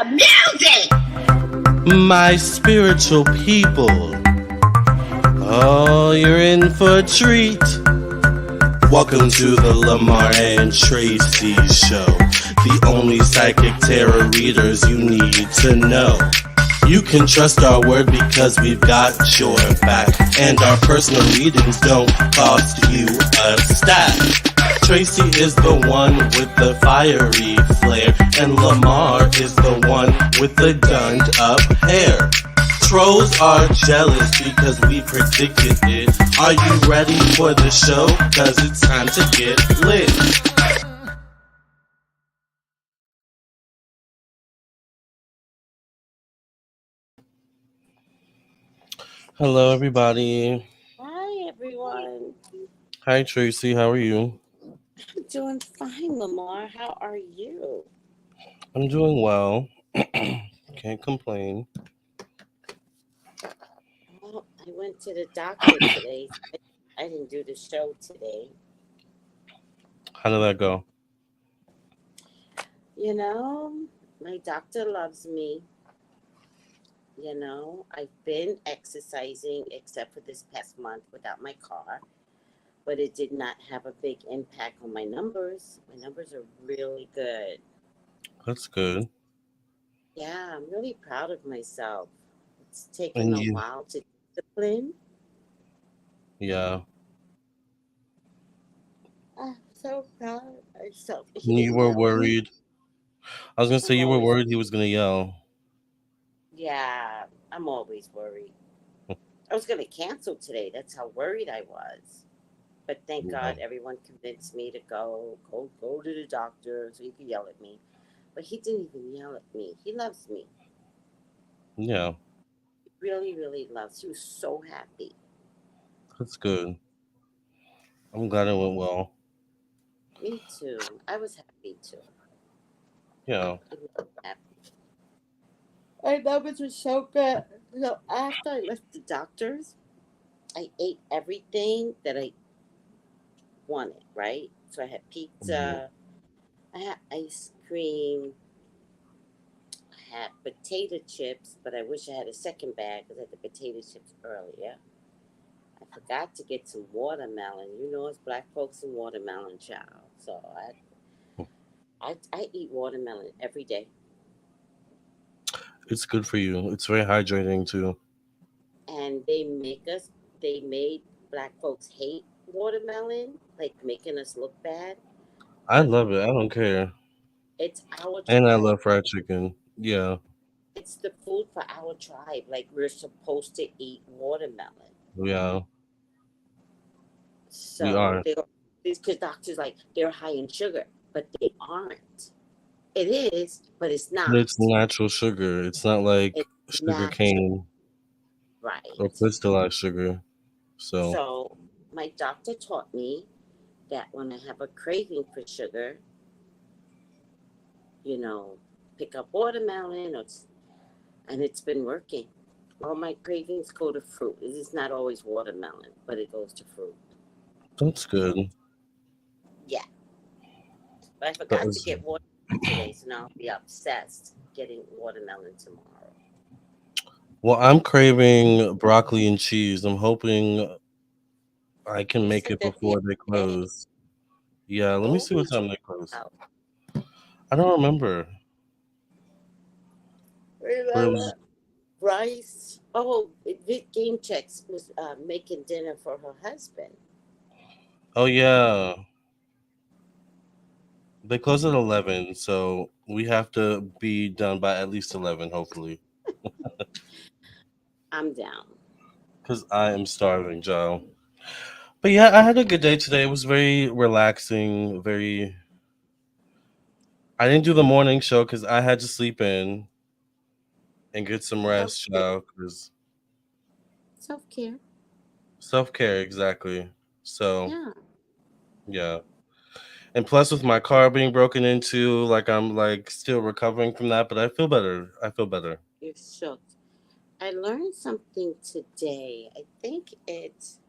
the music! My spiritual people. Oh, you're in for a treat. Welcome to the Lamarr and Tracey show. The only psychic tarot readers you need to know. You can trust our word because we've got your back. And our personal readings don't cost you a stack. Tracey is the one with the fiery flair, and Lamarr is the one with the gunned up hair. Trolls are jealous because we predicted it. Are you ready for the show? Cause it's time to get lit. Hello everybody. Hi, everyone. Hi Tracey, how are you? I'm doing fine, Lamarr. How are you? I'm doing well. Can't complain. Well, I went to the doctor today. I didn't do the show today. How did that go? You know, my doctor loves me. You know, I've been exercising except for this past month without my car, but it did not have a big impact on my numbers. My numbers are really good. That's good. Yeah, I'm really proud of myself. It's taken And a you, while to discipline. yeah. I'm so proud of myself. He You didn't were yell at me. worried. I was gonna say I'm you were always, worried he was gonna yell. yeah, I'm always worried. I was going to cancel today. That's how worried I was. But thank Yeah. God everyone convinced me to go to the doctor so he could yell at me. But he didn't even yell at me. He loves me. Yeah, He really, really loves. He was so happy. that's good. I'm glad it went well. Me too. I was happy too. Yeah. I was happy. My numbers were so good. So after I left the doctor's, I ate everything that I wanted, right? So I had Mhm. pizza, I had ice cream, I had potato chips, but I wish I had a second bag because I had the potato chips earlier. I forgot to get some watermelon. You know, it's black folks and watermelon, child. So I eat watermelon every day. It's good for you. It's very hydrating too. And they made black folks hate watermelon, like making us look bad. I But love it. I don't care. it's our And I tribe. love fried chicken. Yeah, It's the food for our tribe. Like we're supposed to eat watermelon. yeah, we So are. these because doctors like they're high in sugar, but they aren't. It is, but it's But it's not. natural sugar. It's not like It's sugar natural, cane or right? crystallized sugar. So, So my doctor taught me that when I have a craving for sugar, you know, pick up watermelon, and it's been working. All my cravings go to fruit. It is not always watermelon, but it goes to fruit. that's good. Yeah, but I That forgot to was, get watermelon today, so now I'll be obsessed getting watermelon tomorrow. well, I'm craving broccoli and cheese. I'm hoping I can You make said it that the before they other day. close. Yeah, let me Oh, see what what you time they close. about? I don't remember, but it was. Remember Bryce? Oh, Vic Game Checks was making dinner for her husband. Oh yeah, they close at 11, so we have to be done by at least 11, hopefully. I'm down. Because I am starving, Joe. But yeah, I had a good day today. It was very relaxing. Very. I didn't do the morning show because I had to sleep in and get some Self rest, care. Joe. Because Self care. self care, exactly. So Yeah, yeah, and plus with my car being broken into, like I'm like still recovering from that, but I feel better. I feel better. you're shook. I learned something today. I think it's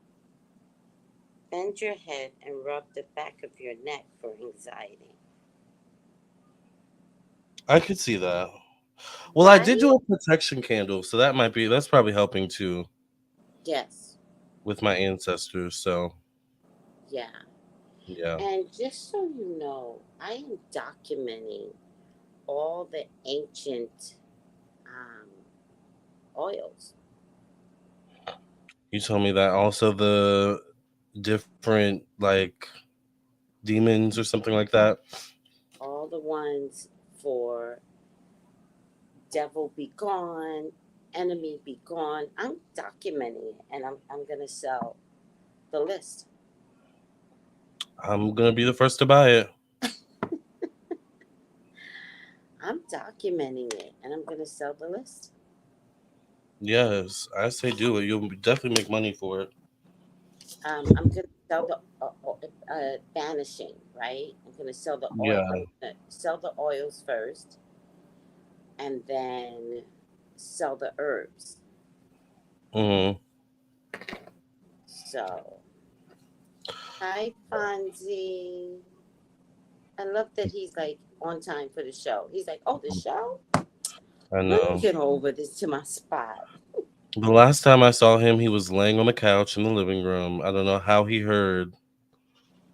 bend your head and rub the back of your neck for anxiety. I could see that. Well, I did right? do a protection candle, so that's probably helping too Yes. with my ancestors. So Yeah. yeah. And just so you know, I am documenting all the ancient um, oils, You told me that also the different like demons or something like that. all the ones for devil be gone, enemy be gone. I'm documenting it, and I'm gonna sell the list. I'm gonna be the first to buy it. I'm documenting it, and I'm gonna sell the list. Yes, I say do it. You'll definitely make money for it. I'm gonna sell the vanishing, right? I'm gonna sell the oil. Yeah. I'm gonna sell the oils first, and then sell the herbs. Hmm. So, hi, Fonzie. I love that he's like on time for the show. He's like, "Oh, the show? I Let me know. get over this to my spot." The last time I saw him, he was laying on the couch in the living room. I don't know how he heard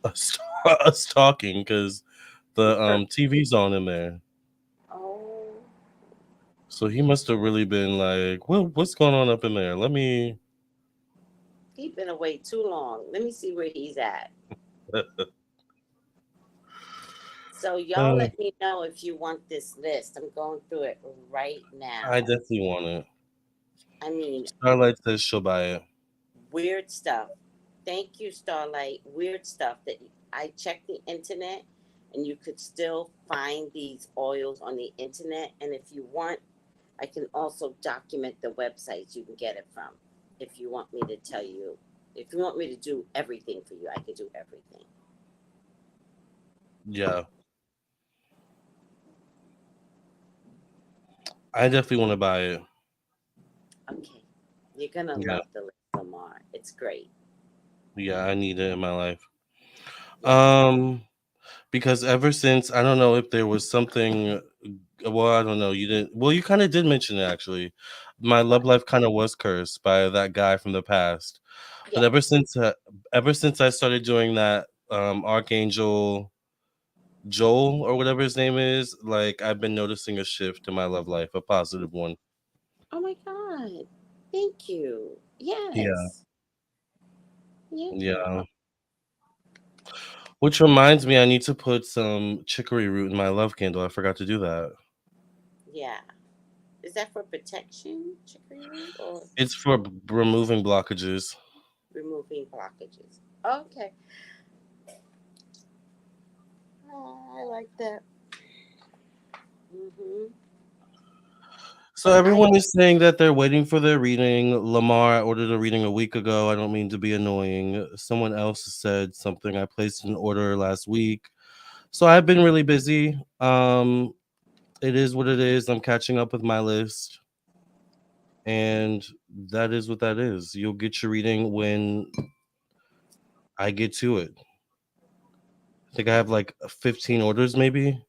us, us talking because the TV's on in there. Oh, So he must have really been like, what's going on up in there? Let me. he's been away too long. Let me see where he's at. So y'all Uh, let me know if you want this list. I'm going through it right I now. definitely want it. I mean, Starlight says she'll buy it. weird stuff. Thank you, Starlight. Weird stuff that I checked the internet and you could still find these oils on the internet. And if you want, I can also document the websites you can get it from. If you want me to tell you, if you want me to do everything for you, I can do everything. Yeah, I definitely want to buy it. Okay. You're going to Yeah, love the list, Lamarr. It's great. yeah, I need it in my life. Yes. Um, because ever since I don't know if there was something. Well, I don't know. You didn't. Well, you kind of did mention it actually. My love What? life kind of was cursed by that guy from the past. But Yes. ever since I started doing that Archangel Joel or whatever his name is, like I've been noticing a shift in my love life, a positive one. Oh my God. Thank you. Yeah. Yes. Yeah. Yeah. Which reminds me, I need to put some chicory root in my love candle. I forgot to do that. Yeah. Is that for protection, chicory root, or It's for removing blockages. removing blockages? Okay. Oh, I like that. Mm-hmm. So And I, everyone is saying that they're waiting for their reading. Lamar ordered a reading a week ago. I don't mean to be annoying. Someone else said something. I placed an order last week. So I've been really busy. It is what it is. I'm catching up with my list. And that is what that is. You'll get your reading when I get to it. I think I have like 15 orders maybe.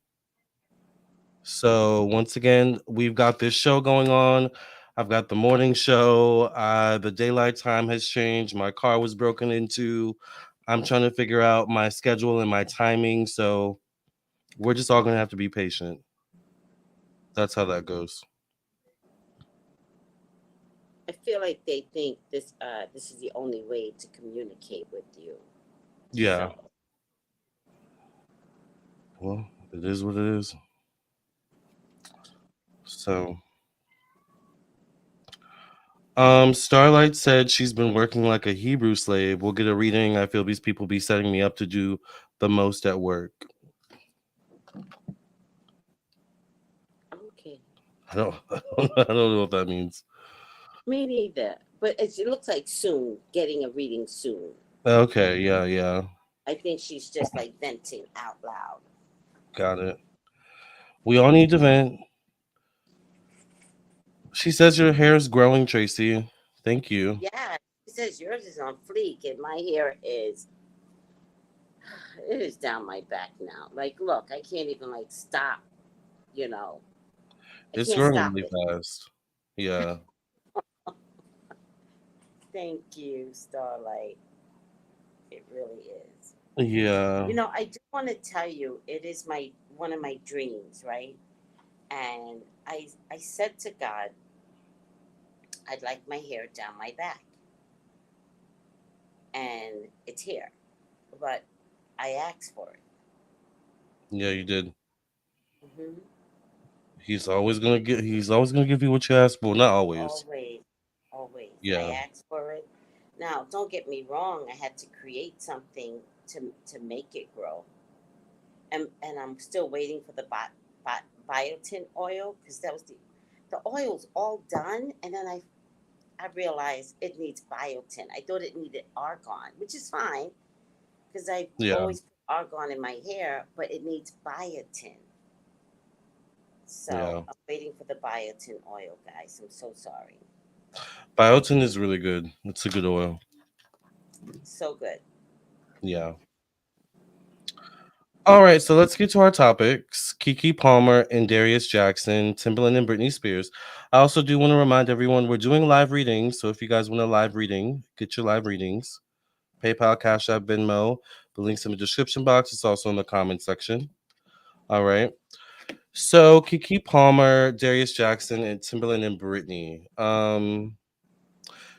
So once again, we've got this show going on. I've got the morning show. The daylight time has changed. My car was broken into. I'm trying to figure out my schedule and my timing. So we're just all gonna have to be patient. That's how that goes. I feel like they think this is the only way to communicate with you. Yeah. So Well, it is what it is. So Starlight said she's been working like a Hebrew slave. We'll get a reading. I feel these people be setting me up to do the most at work. okay. I don't know what that means. Me neither. But it looks like soon, getting a reading soon. Okay, yeah, yeah. I think she's just like venting out loud. Got it. We all need to vent. She says your hair is growing, Tracy. Thank you. Yeah. She says yours is on fleek and my hair is it is down my back now. Like look, I can't even like stop, you know. I It's can't growing stop really it. fast. Yeah. Thank you, Starlight. It really is. Yeah. I do want to tell you, it is my one of my dreams, right? And I said to God, I'd like my hair down my back, and it's here, but I asked for it. Yeah, you did. Hmm. He's always gonna give you what you ask for. Not always. Always, always. I Yeah. asked for it. Now, don't get me wrong. I had to create something to make it grow, and I'm still waiting for the biotin oil because that was the oil's all done, and then I realized it needs biotin. I thought it needed argon, which is fine because I Yeah. always put argon in my hair, but it needs biotin. So Yeah. I'm waiting for the biotin oil, guys. I'm so sorry. Biotin is really good. It's a good oil. So good. Yeah. All right, so let's get to our topics. Keke Palmer and Darius Jackson, Timberland and Britney Spears. I also do want to remind everyone we're doing live readings. So if you guys want a live reading, get your live readings. PayPal, Cash App, Venmo. The link's in the description box. It's also in the comment section. All right. So Keke Palmer, Darius Jackson, and Timberland and Britney.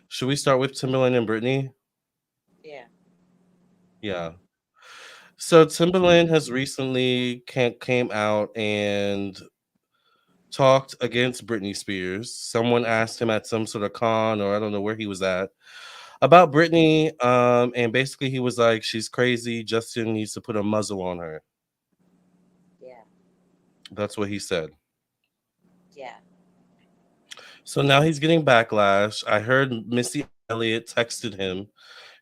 Should we start with Timberland and Britney? Yeah. Yeah. So Timberland has recently came out and talked against Britney Spears. Someone asked him at some sort of con, or I don't know where he was at, about Britney. And basically he was like, she's crazy. Justin needs to put a muzzle on her. Yeah. That's what he said. Yeah. So now he's getting backlash. I heard Missy Elliott texted him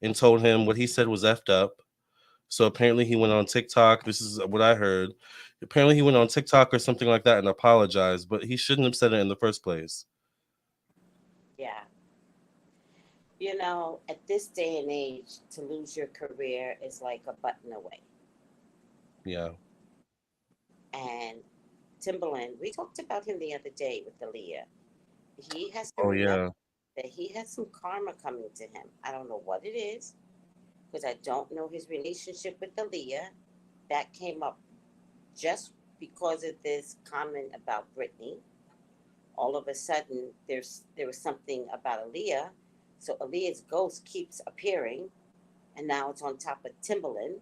and told him what he said was effed up. So apparently he went on TikTok. This is what I heard. Apparently he went on TikTok or something like that and apologized, but he shouldn't have said it in the first place. Yeah. At this day and age, to lose your career is like a button away. Yeah. And Timberland, we talked about him the other day with Aaliyah. He has to Oh remember yeah. that he has some karma coming to him. I don't know what it is because I don't know his relationship with Aaliyah. That came up just because of this comment about Britney. All of a sudden, there was something about Aaliyah. So Aaliyah's ghost keeps appearing, and now it's on top of Timberland.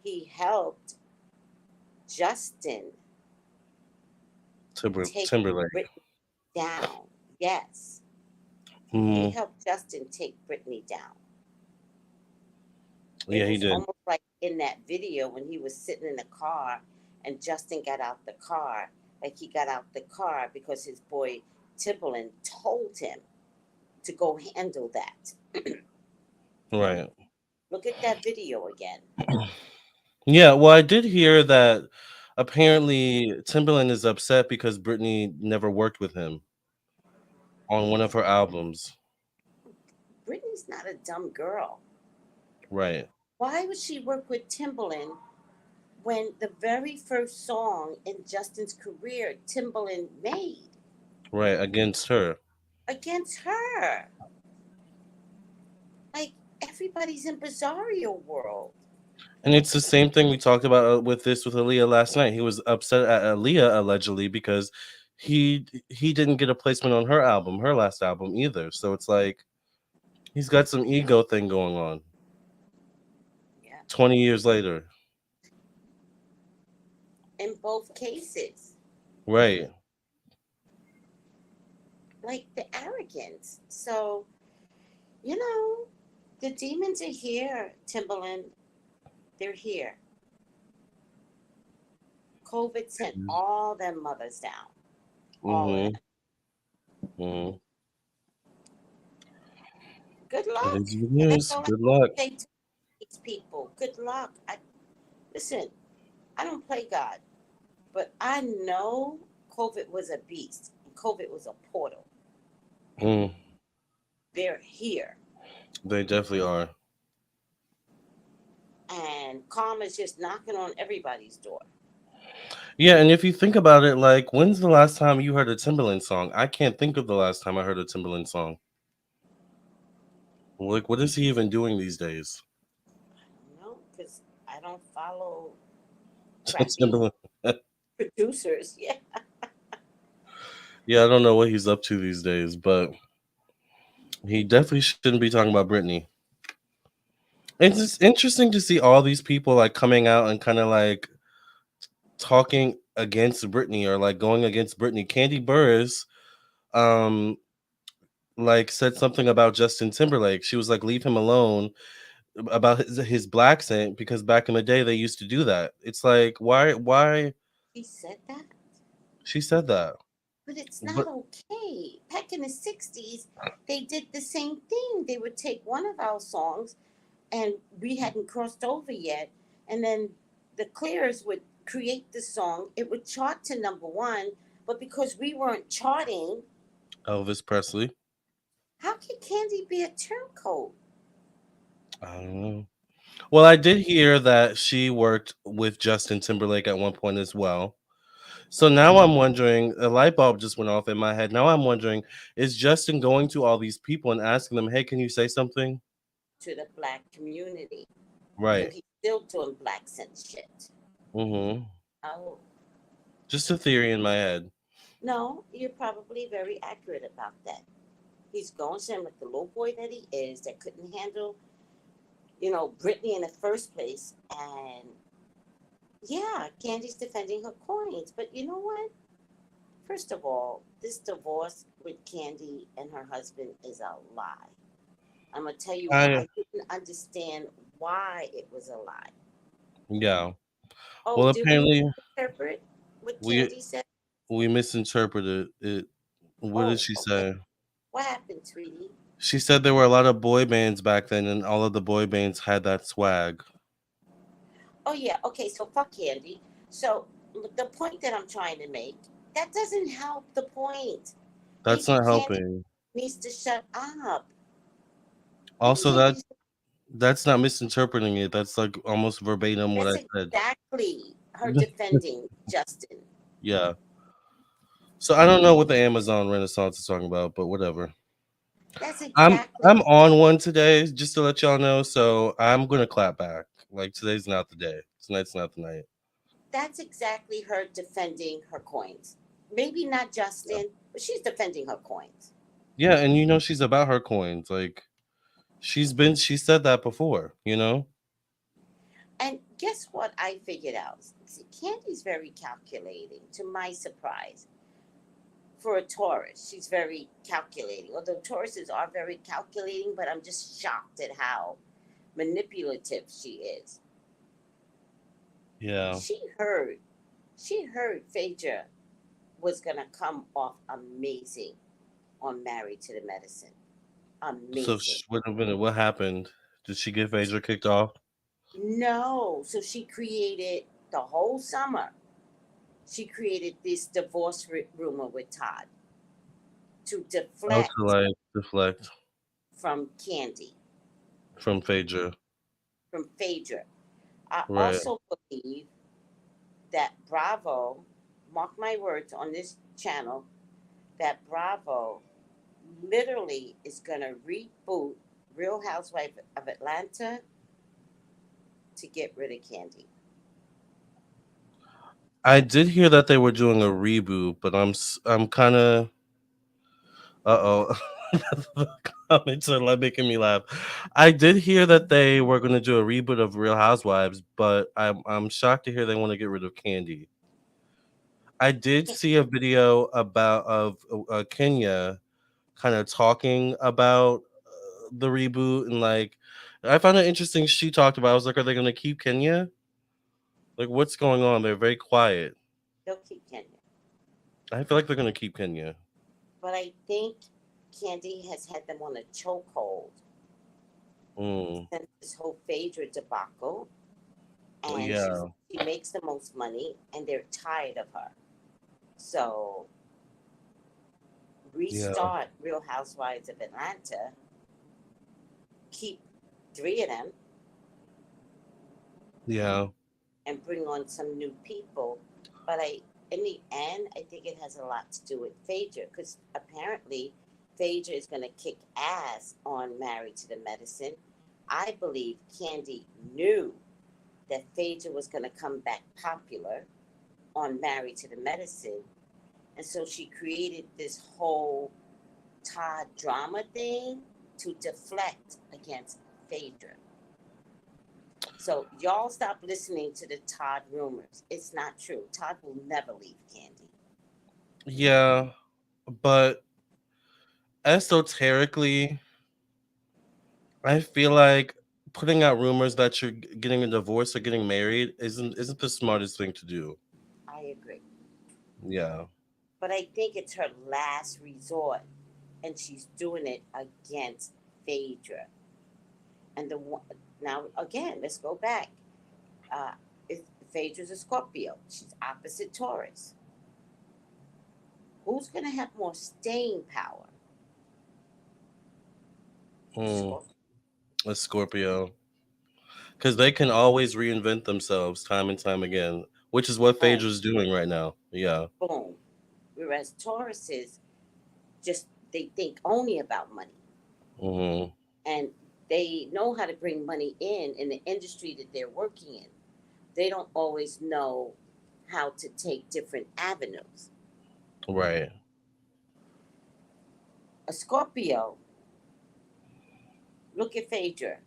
He helped Justin take Timberlake. Britney down. Yes, he Hmm. helped Justin take Britney down. It Yeah, he was did. almost like in that video when he was sitting in the car and Justin got out the car. Like he got out the car because his boy Timberland told him to go handle that. Right. Look at that video again. Yeah, well, I did hear that apparently Timberland is upset because Britney never worked with him on one of her albums. Britney's not a dumb girl. Right. Why would she work with Timberland when the very first song in Justin's career Timberland made Right. Against her. against her? Like everybody's in bizarro world. And it's the same thing we talked about with Aaliyah last night. He was upset at Aaliyah allegedly because he didn't get a placement on her album, her last album either. So it's like he's got some ego thing going on. Yeah. 20 years later. In both cases. Right. Like the arrogance. So, you know, the demons are here, Timberland. They're here. COVID sent all them mothers down. All of them. Mm-hmm. Mm-hmm. Good It luck. is the And that's news. all I Good luck. say to these people. Good luck. Listen, I don't play God, but I know COVID was a beast. COVID was a portal. Mm, They're here. they definitely are. And karma's just knocking on everybody's door. Yeah, and if you think about it, like, when's the last time you heard a Timberland song? I can't think of the last time I heard a Timberland song. Like, what is he even doing these days? No, because I don't follow crappy Timberland. producers. Yeah. Yeah, I don't know what he's up to these days, but he definitely shouldn't be talking about Britney. It's just interesting to see all these people like coming out and kind of like talking against Britney or like going against Britney. Candy Burris, um, like said something about Justin Timberlake. She was like, "Leave him alone," about his black scent because back in the day they used to do that. It's like, why? He said that, She said that, but it's not but okay. Back in the 60s, they did the same thing. They would take one of our songs, and we hadn't crossed over yet, and then the Clears would create the song. It would chart to number one, but because we weren't charting, Elvis Presley. how could Candy be a turncoat? I don't know. Well, I did hear that she worked with Justin Timberlake at one point as well. So now I'm wondering, a light bulb just went off in my head. Now I'm wondering, is Justin going to all these people and asking them, "Hey, can you say something?" To the black community. So Right. he's still doing black sense shit. Mm-hmm. Oh, Just a theory in my head. no, you're probably very accurate about that. He's going to him like the little boy that he is that couldn't handle, Britney in the first place. And yeah, Candy's defending her coins. But you know what? First of all, this divorce with Candy and her husband is a lie. I'm going to tell you, I I didn't understand why it was a lie. Yeah. Oh, Well, did we apparently interpret what we Candy said? we misinterpreted it. What did Oh, she okay. say? What happened, sweetie? She said there were a lot of boy bands back then, and all of the boy bands had that swag. Oh, yeah. Okay, so fuck Candy. So the point that I'm trying to make, that doesn't help the point. That's Maybe not Candy helping. needs to shut up. Maybe Also, Candy, that's not misinterpreting it. That's like almost verbatim what that's I said. exactly her defending Justin. Yeah. So I don't know what the Amazon Renaissance is talking about, but whatever. That's I'm exactly I'm on one today, just to let y'all know. So I'm gonna clap back. Like today's not the day. Tonight's not the night. that's exactly her defending her coins. Maybe not Yeah. Justin, but she's defending her coins. Yeah, and she's about her coins. Like she said that before. And guess what I figured out? See, Candy's very calculating, to my surprise. For a Taurus, she's very calculating. Although Tauruses are very calculating, but I'm just shocked at how manipulative she is. Yeah. She heard Phaedra was gonna come off amazing on Married to the Medicine. So Amazing. wait a minute. What happened? Did she get Phaedra kicked off? No, so she created the whole summer. She created this divorce rumor with Todd to Oh, to deflect like deflect from Candy, from Phaedra. from Phaedra. I Right. also believe that Bravo, mark my words on this channel, that Bravo literally is going to reboot Real Housewife of Atlanta to get rid of Candy. I did hear that they were doing a reboot, but I'm kind of uh-oh. The comments are like making me laugh. I did hear that they were going to do a reboot of Real Housewives, but I'm shocked to hear they want to get rid of Candy. I did see a video of Kenya kind of talking about the reboot and like I found it interesting. She talked about. I was like, are they going to keep Kenya? Like, what's going on? They're very quiet. They'll keep Kenya. I feel like they're going to keep Kenya. But I think Candy has had them on a chokehold Mm. since this whole Phaedra debacle. And Yeah, she makes the most money, and they're tired of her. So yeah, restart Real Housewives of Atlanta, keep three of them, yeah. and bring on some new people. But in the end, I think it has a lot to do with Phaedra, because apparently Phaedra is going to kick ass on Married to the Medicine. I believe Candy knew that Phaedra was going to come back popular on Married to the Medicine. And so she created this whole Todd drama thing to deflect against Phaedra. So y'all stop listening to the Todd rumors. It's not true. Todd will never leave Candy. Yeah, but esoterically, I feel like putting out rumors that you're getting a divorce or getting married isn't the smartest thing to do. I agree. Yeah. But I think it's her last resort, and she's doing it against Phaedra. And now again, let's go back. Uh, Phaedra's a Scorpio. She's opposite Taurus. Who's gonna have more staying power? Mm, Scorpio. a Scorpio. Because they can always reinvent themselves time and time again, which is what Boom, Phaedra's doing right now. Yeah. boom. Whereas Tauruses just they think only about money, Hmm. and they know how to bring money in the industry that they're working in. They don't always know how to take different avenues. Right. A Scorpio, look at Phaedra,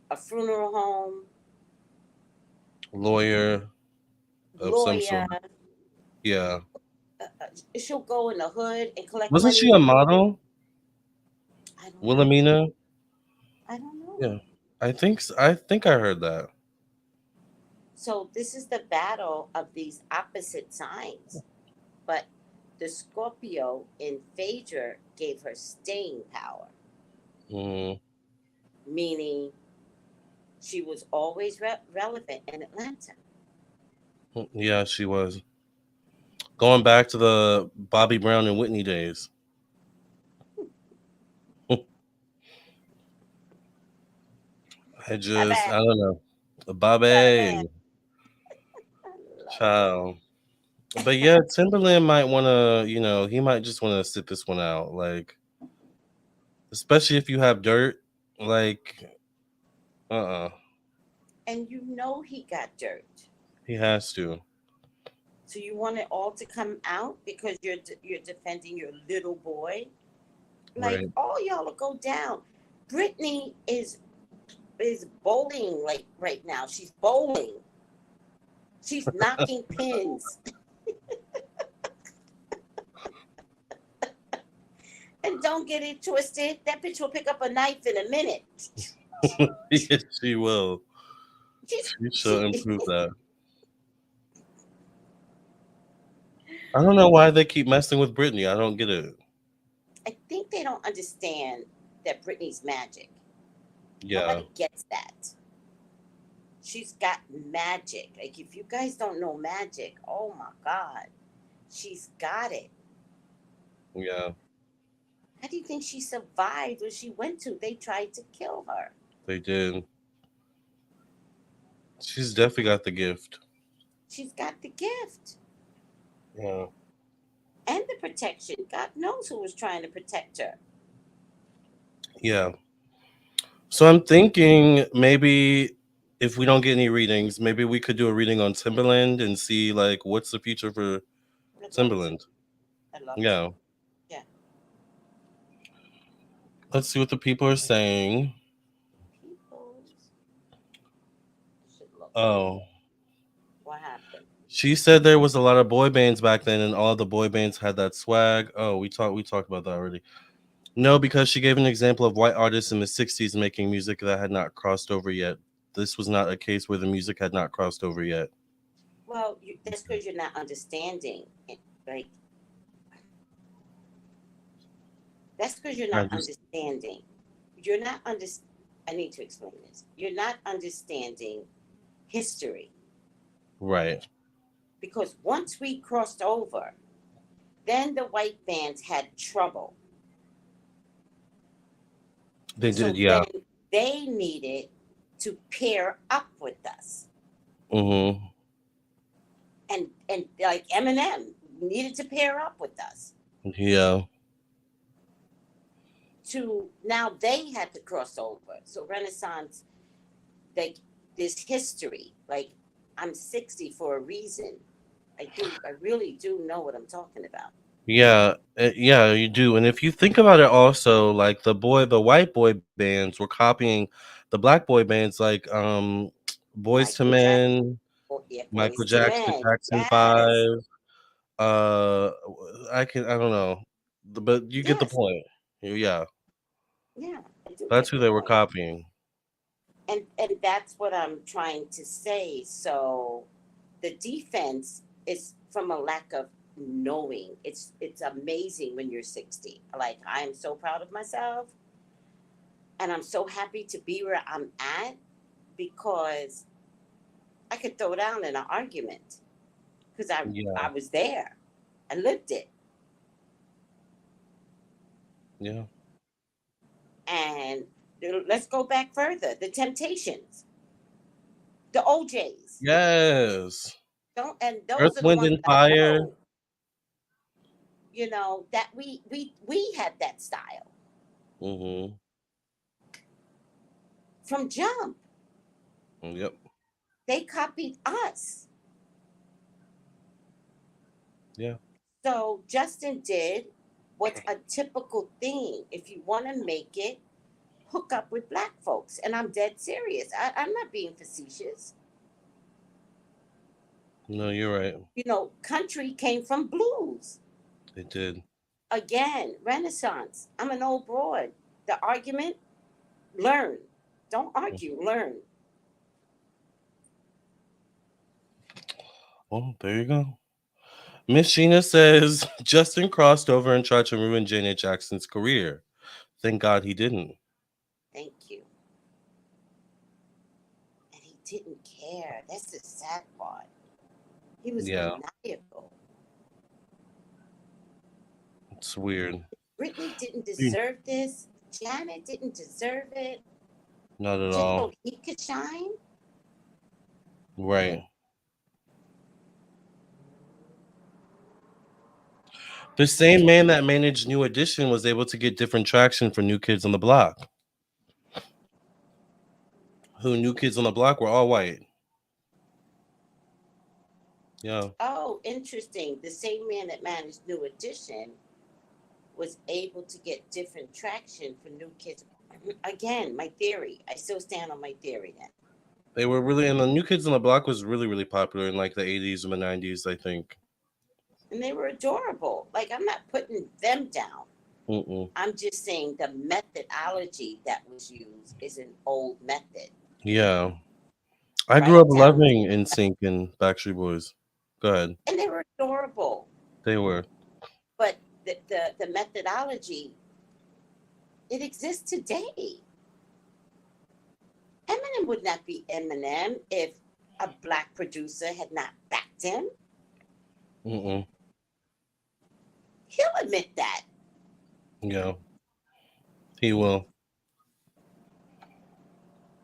a funeral home, Lawyer of some lawyer. sort. Yeah. She'll go in the hood and collect Wasn't she money. a model? I don't know. Wilhelmina? I don't know. Yeah. I think I heard that. So this is the battle of these opposite signs. But the Scorpio in Phaedra gave her staying power, Hmm. meaning she was always relevant in Atlanta. Yeah, she was. Going back to the Bobby Brown and Whitney days. Bye bye. I don't know. Bye bye. Bobby. I love it. Child. But yeah, Timberland might want to, he might just want to sit this one out. Like, especially if you have dirt. Like, uh-uh. And you know he got dirt. He has to. So you want it all to come out because you're defending your little boy. Like Right. all y'all will go down. Britney is bowling like right now. She's bowling. She's knocking pins. And don't get it twisted. That bitch will pick up a knife in a minute. Yes, she will. She's She shall she. improve that. I don't know why they keep messing with Britney. I don't get it. I think they don't understand that Britney's magic. Yeah. Nobody gets that. She's got magic. Like if you guys don't know magic, oh my god, she's got it. Yeah. How do you think she survived what she went to? They tried to kill her. They did. She's definitely got the gift. She's got the gift Yeah. and the protection. God knows who was trying to protect her. Yeah. So I'm thinking maybe if we don't get any readings, maybe we could do a reading on Timberland and see like what's the future for I'd love to. Timberland. I'd love to. Yeah. Yeah. Let's see what the people are saying. People should look. Oh. What happened? She said there was a lot of boy bands back then and all the boy bands had that swag. Oh, we talked about that already. No, because she gave an example of white artists in the 60s making music that had not crossed over yet. This was not a case where the music had not crossed over yet. Well, that's because you're not understanding. Like that's because you're I not just understanding. You're not under. I need to explain this. You're not understanding history right. because once we crossed over, then the white bands had trouble. They So did, yeah. then they needed to pair up with us. Mm-hmm. like Eminem needed to pair up with us. Yeah. To now they had to cross over. So Renaissance, like this history, like I'm 60 for a reason. I really do know what I'm talking about. Yeah, yeah, you do. And if you think about it also, like the white boy bands were copying the black boy bands like Boys to Michael Jackson, Men, yeah, Michael Boys to Jackson, Men, Jackson yes, 5. Uh I don't know. But you get the yes, point. Yeah. yeah, I do That's get who the they were point, copying. and that's what I'm trying to say. So, the defense is from a lack of knowing. It's amazing when you're 60. Like I am so proud of myself, and I'm so happy to be where I'm at because I could throw down in an argument because I Yeah. was there, I lived it, Yeah. and let's go back further. The Temptations, the OJs, Yes. don't, and Earth, those are the Wind ones and that I Fire. know. You know that we had that style Mhm. from jump. Yep. They copied us. Yeah. So Justin did what's a typical thing. If you want to make it, hook up with black folks. And I'm dead serious. I'm not being facetious. No, you're right. You know, country came from blues. They did. Again, Renaissance. I'm an old broad. The argument, learn. Don't argue, learn. Well, there you go. Miss Sheena says Justin crossed over and tried to ruin Janet Jackson's career. Thank God he didn't. Thank you. And he didn't care. That's the sad part. He was Yeah, maniacal. it's weird. Britney didn't Mm. deserve this. Janet didn't deserve it. Not at Just all. so he could shine. Right. The same man that managed New Edition was able to get different traction for New Kids on the Block. Who New Kids on the Block were all white. Yeah. Oh, interesting. The same man that managed New Edition was able to get different traction for new kids. Again, my theory. I still stand on my theory then. They were really, and the New Kids on the Block was really, really popular in like the 80s and the 90s, I think. And they were adorable. Like, I'm not putting them down. Mm-mm. I'm just saying the methodology that was used is an old method, Yeah. I grew right? up Talented. loving NSYNC and Backstreet Boys. Go ahead. And they were adorable. They were. But the methodology, it exists today. Eminem would not be Eminem if a black producer had not backed him. Mm-mm. He'll admit that. Yeah. He will.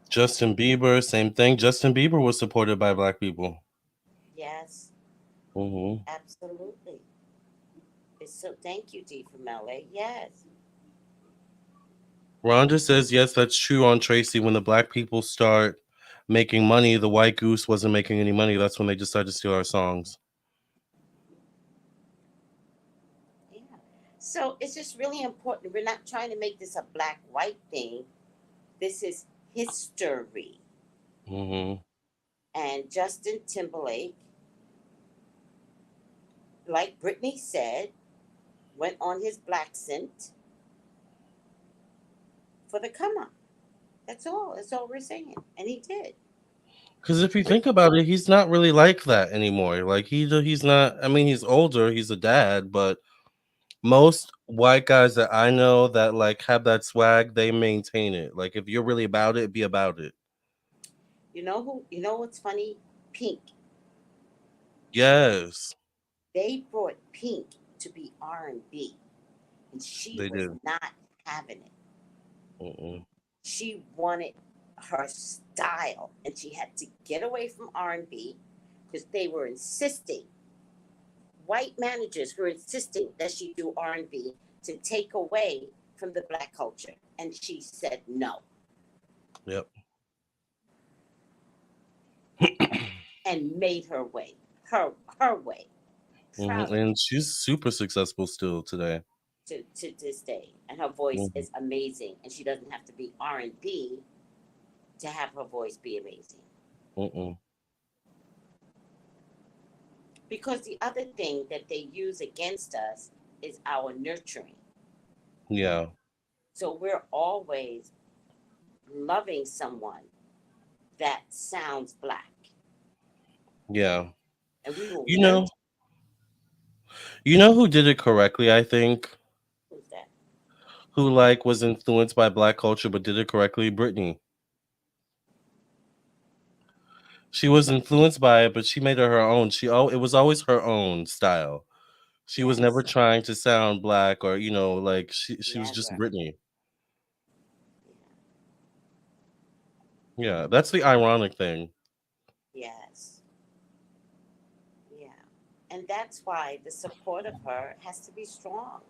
Justin Bieber, same thing. Justin Bieber was supported by black people. Yes, Mm-hmm. absolutely. It's so thank you, D from LA. Yes. Rhonda says, yes, that's true on Tracy. When the black people start making money, the white goose wasn't making any money. That's when they decided to steal our songs. Yeah. So it's just really important. We're not trying to make this a black white thing. This is history. Mm-hmm. And Justin Timberlake, like Britney said, went on his black scent for the come up. That's all. That's all we're saying. And he did. Because if you think about it, he's not really like that anymore. Like he's not. I mean, he's older. He's a dad, but most white guys that I know that like have that swag, they maintain it. Like if you're really about it, be about it. You know what's funny? Pink. Yes, They brought Pink to be R&B, and she they was did. not having it. Mm-mm. She wanted her style, and she had to get away from R&B because they were insisting white managers who are insisting that she do R&B to take away from the black culture, and she said no Yep. and made her way, her way, proudly And she's super successful still today. to this day, and her voice Mm-hmm. is amazing, and she doesn't have to be R&B to have her voice be amazing. Mm-mm. Because the other thing that they use against us is our nurturing. Yeah. So we're always loving someone that sounds black, Yeah. and we will You nurture. know, you know who did it correctly, I think? Who's that? Who like was influenced by black culture but did it correctly? Britney. She was influenced by it, but she made it her own. It was always her own style. She was never Yes, trying to sound black or, like she was just never. Britney. Yeah, that's the ironic thing. Yes, yeah, and that's why the support of her has to be strong.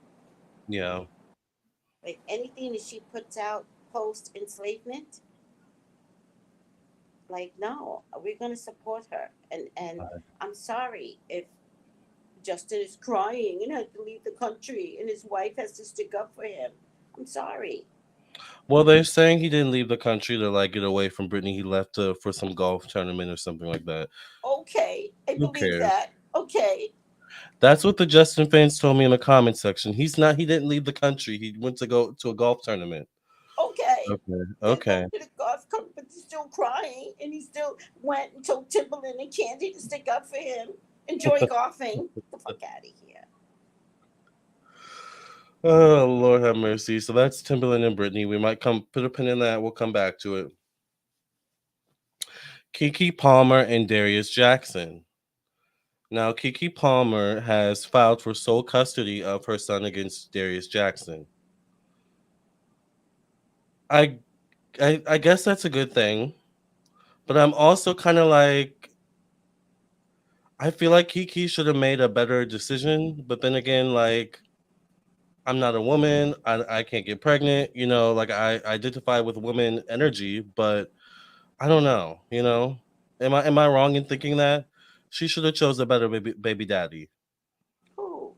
Yeah. Like anything that she puts out post enslavement, like no, we're gonna support her. And I'm sorry if Justin is crying and had to leave the country, and his wife has to stick up for him. I'm sorry. Well, they're saying he didn't leave the country to like get away from Britney. He left for some golf tournament or something like that. Okay, I Who believe cares? that. Okay, That's what the Justin fans told me in the comment section. He's not. He didn't leave the country. He went to go to a golf tournament. okay. Okay. Then go Okay. to the golf club, but he's still crying, and he still went and told Timberland and Candy to stick up for him. Enjoy golfing. Get the fuck out of here. Oh Lord have mercy. So that's Timberland and Britney. We might come put a pin in that. We'll come back to it. Keke Palmer and Darius Jackson. Now, Keke Palmer has filed for sole custody of her son against Darius Jackson. I, I guess that's a good thing, but I'm also kind of like I feel like Keke should have made a better decision. But then again, like I'm not a woman, I can't get pregnant. Like I identify with woman energy, but I don't know. Am I wrong in thinking that she should have chose a better baby daddy? Who?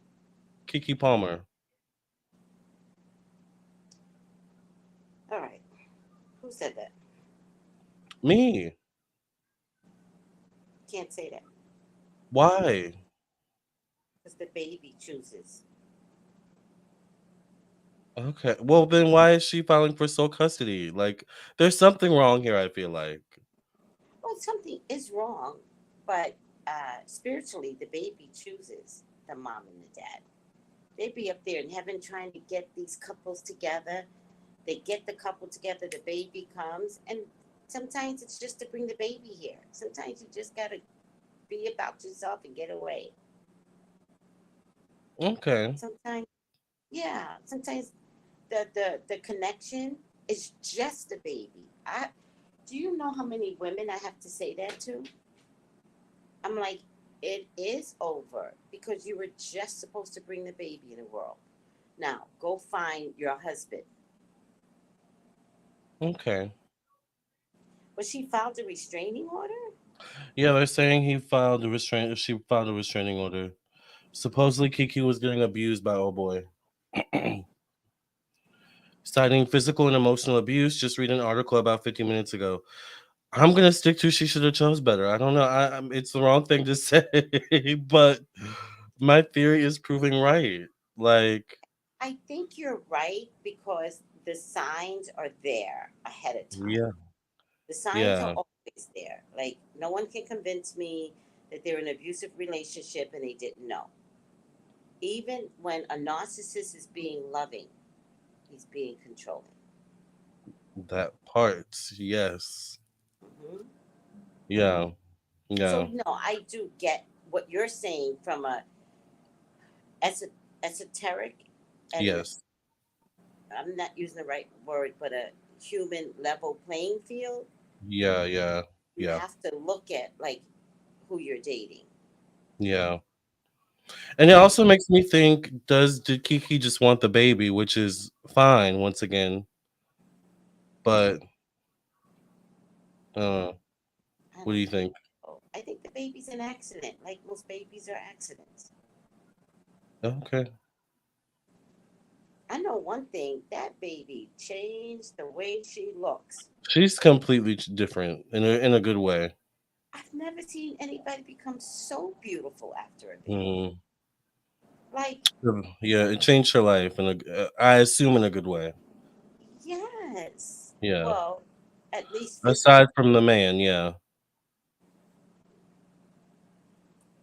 Keke Palmer. All right. Who said that? Me. Can't say that Why? because the baby chooses. Okay. Well, then why is she filing for sole custody? Like, there's something wrong here, I feel like. Well, something is wrong, but spiritually, the baby chooses the mom and the dad. They be up there in heaven trying to get these couples together. They get the couple together, the baby comes, and sometimes it's just to bring the baby here. Sometimes you just gotta be about yourself and get away. Okay. Sometimes, yeah, sometimes the connection is just the baby. I Do you know how many women I have to say that to? I'm like, it is over because you were just supposed to bring the baby in the world. Now go find your husband. Okay. But she filed a restraining order? Yeah, they're saying she filed a restraining order. Supposedly Kiki was getting abused by old boy. Citing physical and emotional abuse. Just read an article about 15 minutes ago. I'm gonna stick to she should have chose better. I don't know. It's the wrong thing to say, but my theory is proving right. Like, I think you're right because the signs are there ahead of time. yeah, The signs are yeah, always there. Like, no one can convince me that they're in an abusive relationship and they didn't know. Even when a narcissist is being loving, he's being controlling. that part. Yes, Hmm. yeah, So, yeah, no, I do get what you're saying from a es- esoteric and yes, I'm not using the right word, but a human level playing field. yeah, yeah, You yeah, have to look at like who you're dating. yeah. And it also makes me think: did Kiki just want the baby, which is fine once again, but uh, I what do don't you think think? so. I think the baby's an accident. Like most babies are accidents. Okay, I know one thing, that baby changed the way she looks. she's completely different in a good way. I've never seen anybody become so beautiful after a baby. Mm. Like, Yeah, it changed her life I assume in a good way. yes. Yeah. Well, at least Aside physically. from the man, yeah.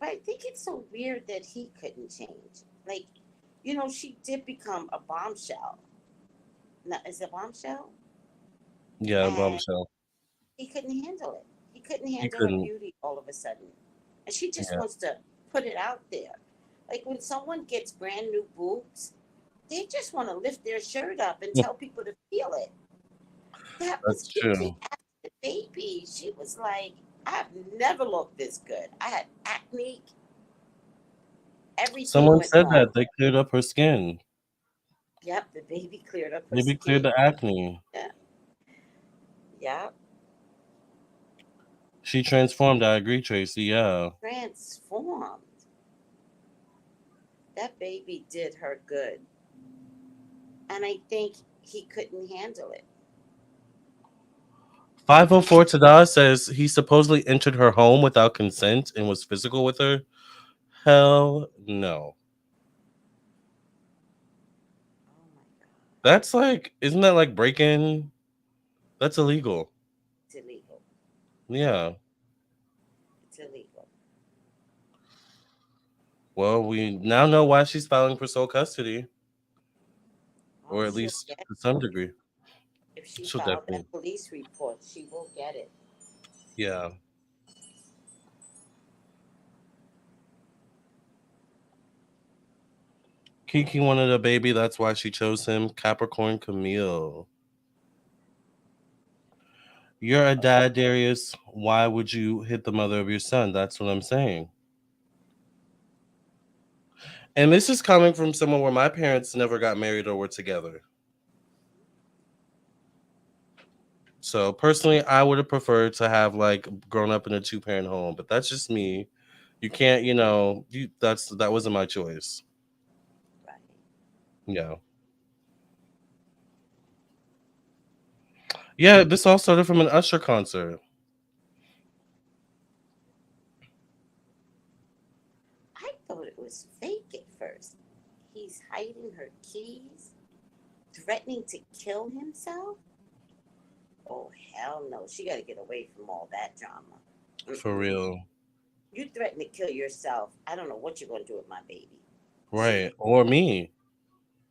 But I think it's so weird that he couldn't change. Like, she did become a bombshell. Now, is it a bombshell? Yeah, And bombshell. he couldn't handle it. He couldn't He handle her couldn't. beauty all of a sudden. And she just Yeah, wants to put it out there. Like when someone gets brand new boobs, they just want to lift their shirt up and tell people to feel it. That was that's true. Kiki after the baby. She was like, I've never looked this good. I had acne, everything Someone went said wrong. that they cleared up her skin. Yep, the baby cleared up her Maybe cleared skin. the acne. Yeah, yeah, She transformed. I agree, Tracy. Yeah. transformed. That baby did her good. And I think he couldn't handle it. 504 Tada says he supposedly entered her home without consent and was physical with her. Hell no. Oh my God. That's like, isn't that like break-in? That's illegal. It's illegal. Yeah. It's illegal. Well, we now know why she's filing for sole custody, Oh, or at she'll least get it. to some degree. If she She'll filed definitely. that police report, she will get it. Yeah. Kiki wanted a baby. That's why she chose him. Capricorn Camille. You're a dad, Darius. Why would you hit the mother of your son? That's what I'm saying. And this is coming from someone where my parents never got married or were together. So personally, I would have preferred to have like grown up in a two-parent home, but that's just me. You can't, that wasn't my choice. Right. Yeah. Yeah, this all started from an Usher concert. I thought it was fake at first. He's hiding her keys, threatening to kill himself. Oh, hell no. She got to get away from all that drama. For Mm-mm. real. You threaten to kill yourself. I don't know what you're going to do with my baby. See, Right. Or me.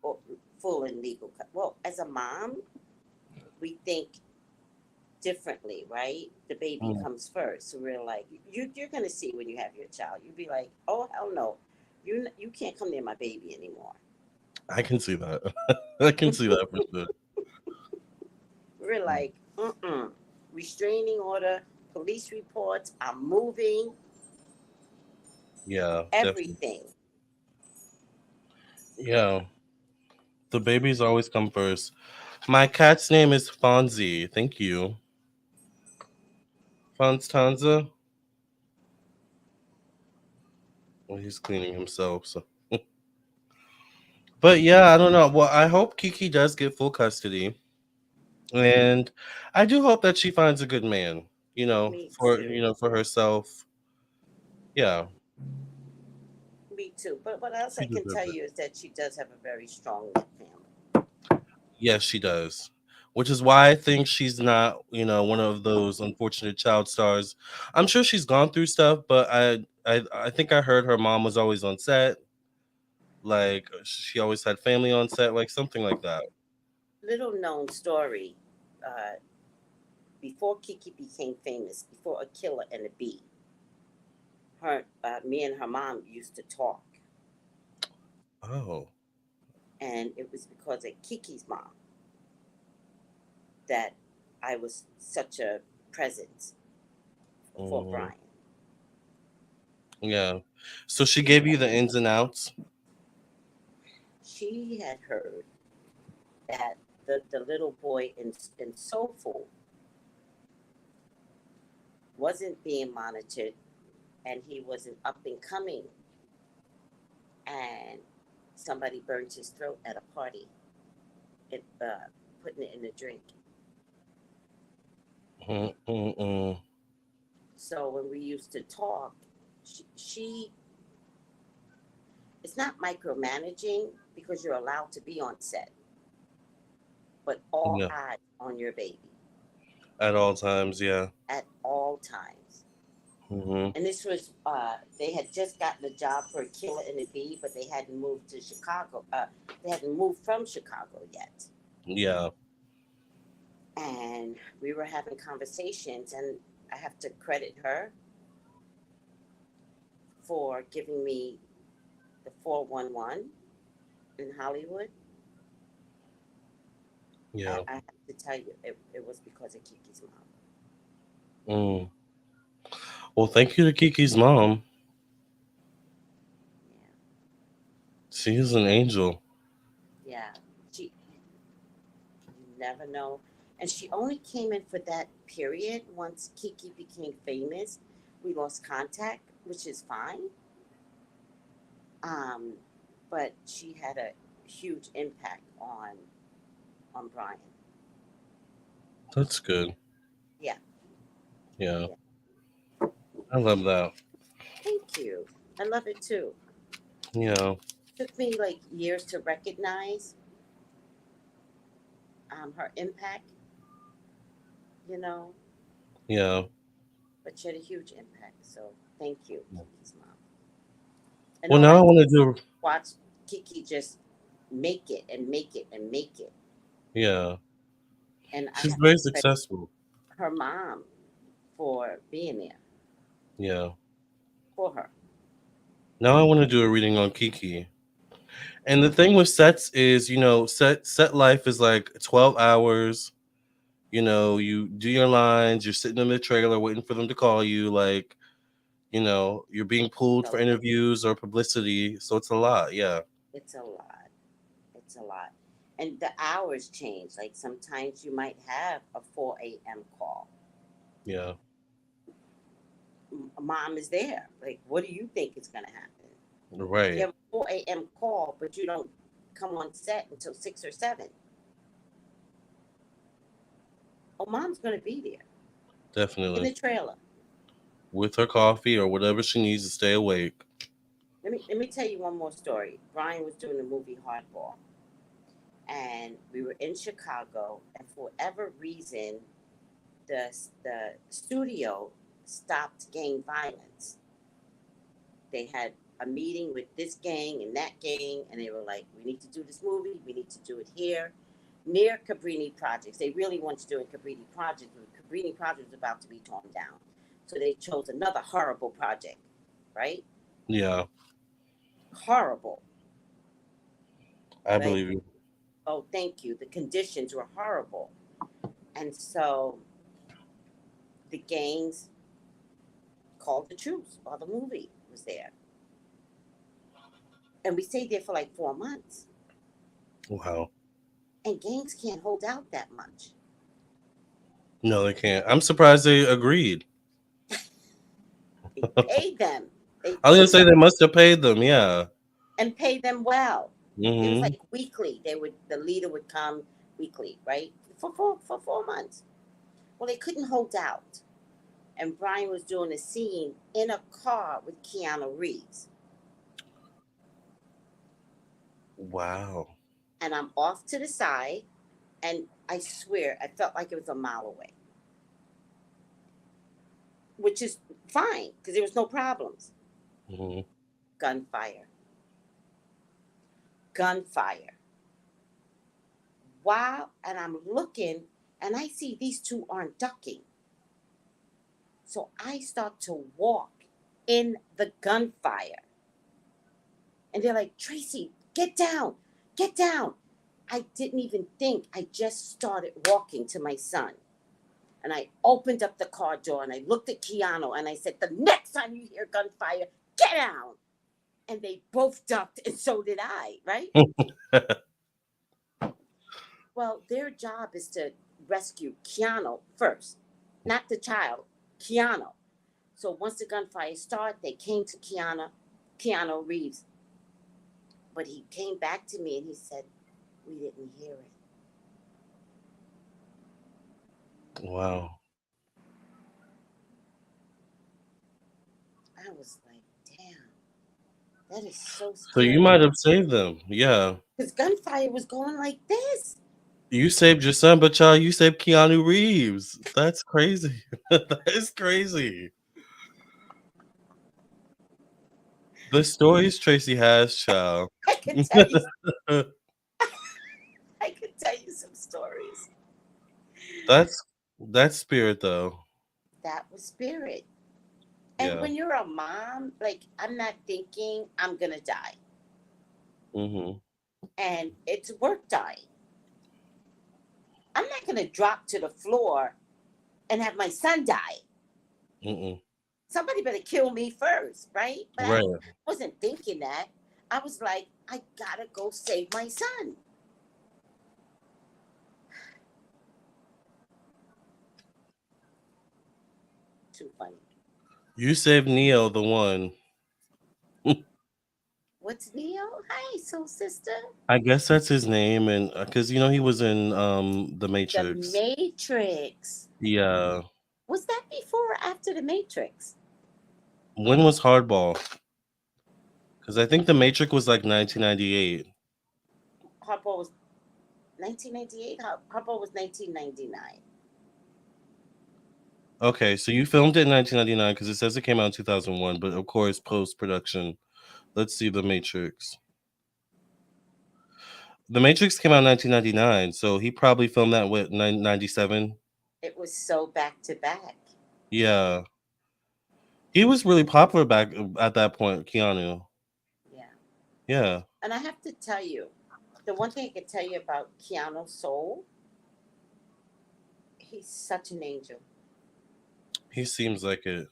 or full and legal. Well, as a mom, we think differently, right? The baby Mm, comes first. So we're like, you're going to see when you have your child. You'll be like, oh, hell no. You can't come near my baby anymore. I can see that. I can see that for sure. We're like, mm-mm. Restraining order, police reports, I'm moving, Yeah, definitely. everything. Yeah. The babies always come first. My cat's name is Fonzie. Thank you. Fonstanza. Well, he's cleaning himself, so. But yeah, I don't know. Well, I hope Kiki does get full custody. And I do hope that she finds a good man, Me for too. for herself. Yeah, Me too. But what else she I can deserves tell it. you is that she does have a very strong family. Yes, she does. Which is why I think she's not, one of those unfortunate child stars. I'm sure she's gone through stuff, but I think I heard her mom was always on set. Like she always had family on set, like something like that. Little known story. Uh, before Kiki became famous, before A Killer and a Bee, me and her mom used to talk, Oh. and it was because of Kiki's mom that I was such a presence for Mhm. Brian. Yeah. So she gave you the ins and outs? She had heard that the little boy in Soulful wasn't being monitored and he wasn't up and coming, and somebody burned his throat at a party, it, putting it in a drink. Mm-mm-mm. So when we used to talk, she it's not micromanaging because you're allowed to be on set, but all Yeah. eyes on your baby At all times, yeah. at all times. Hmm. And this was they had just gotten a job for a Killer and a Bee, but they hadn't moved to Chicago. They hadn't moved from Chicago yet. Yeah. And we were having conversations, and I have to credit her for giving me the 411 in Hollywood. Yeah. I have to tell you, it was because of Kiki's mom. Mm. Well, thank you to Kiki's mom. Yeah, She is an angel. yeah. She, you never know. And she only came in for that period. Once Kiki became famous, we lost contact, which is fine. Um, but she had a huge impact on Brian. That's good. Yeah, Yeah. yeah. I love that. Thank you. I love it too. Yeah. Took me like years to recognize her impact, you know, Yeah. but she had a huge impact. So thank you, Kiki's mom. And Well, all now I I did want to was do. watch Kiki just make it and make it and make it. Yeah. And I She's have to very credit successful. her mom for being there Yeah. for her. Now I want to do a reading on Kiki. And the thing with sets is, set life is like 12 hours. You do your lines, you're sitting in the trailer waiting for them to call you. Like, you're being pulled So for interviews or publicity. So it's a lot. Yeah. it's a lot. It's a lot. And the hours change. Like sometimes you might have a 4 a.m. call. Yeah. Mom is there. Like, what do you think is going to happen? You Right. have a 4 a.m. call, but you don't come on set until 6 or 7. Oh, mom's going to be there in Definitely. the trailer. With her coffee or whatever she needs to stay awake. Let me tell you one more story. Brian was doing the movie Hardball, and we were in Chicago, and for whatever reason, the studio stopped gang violence. They had a meeting with this gang and that gang, and they were like, "We need to do this movie. We need to do it here, near Cabrini Projects." They really wanted to do it in Cabrini Projects, but Cabrini Projects was about to be torn down, so they chose another horrible project, right? Yeah. Horrible. I Like, believe you. oh, thank you. The conditions were horrible, and so the gangs called the troops while the movie was there, and we stayed there for like 4 months. Wow. And gangs can't hold out that much. No, they can't. I'm surprised they agreed. They paid them. They I was gonna paid say them they must have paid them. Yeah. and paid them well. It was Hmm. like weekly. The leader would come weekly, right? For 4 months. Well, they couldn't hold out. And Brian was doing a scene in a car with Keanu Reeves. Wow. And I'm off to the side, and I swear I felt like it was a mile away. Which is fine, because there was no problems. Hmm. Gunfire. Gunfire. Wow. And I'm looking, and I see these two aren't ducking. So I start to walk in the gunfire. And they're like, "Tracey, get down, get down." I didn't even think. I just started walking to my son. And I opened up the car door and I looked at Keanu and I said, "The next time you hear gunfire, get down. And they both ducked, and so did I, right? Well, their job is to rescue Keanu first, not the child, Keanu. So once the gunfire started, they came to Keanu Reeves. But he came back to me and he said, we didn't hear it. Wow. I was like, damn, that is so So you scary. might have saved them. Yeah. Because gunfire was going like this. You saved your son, but child, you saved Keanu Reeves. That's crazy. That is crazy. The stories Tracey has, child. I could tell you, I could tell you some stories. That's spirit though. That was spirit. And Yeah. when you're a mom, like I'm not thinking I'm gonna die, Mm-hmm. and it's work dying. I'm not gonna drop to the floor and have my son die. Mm-mm. Somebody better kill me first, right? But I Right. wasn't thinking that. I was like, I gotta go save my son. Too funny. You saved Neo, the one. What's Neo? Hi, soul sister. I guess that's his name, and because he was in The The Matrix. Matrix. Yeah. Was that before or after the Matrix? When was Hardball? Because I think The Matrix was like 1998. Harpo was 1998. Harpo was 1999. Okay, so you filmed it in 1999 because it says it came out in 2001, but of course post production. Let's see The Matrix. The Matrix came out in 1999, so he probably filmed that with 97. It was so back to back. Yeah. He was really popular back at that point, Keanu. Yeah. Yeah. And I have to tell you, the one thing I can tell you about Keanu's soul, he's such an angel. He seems like it.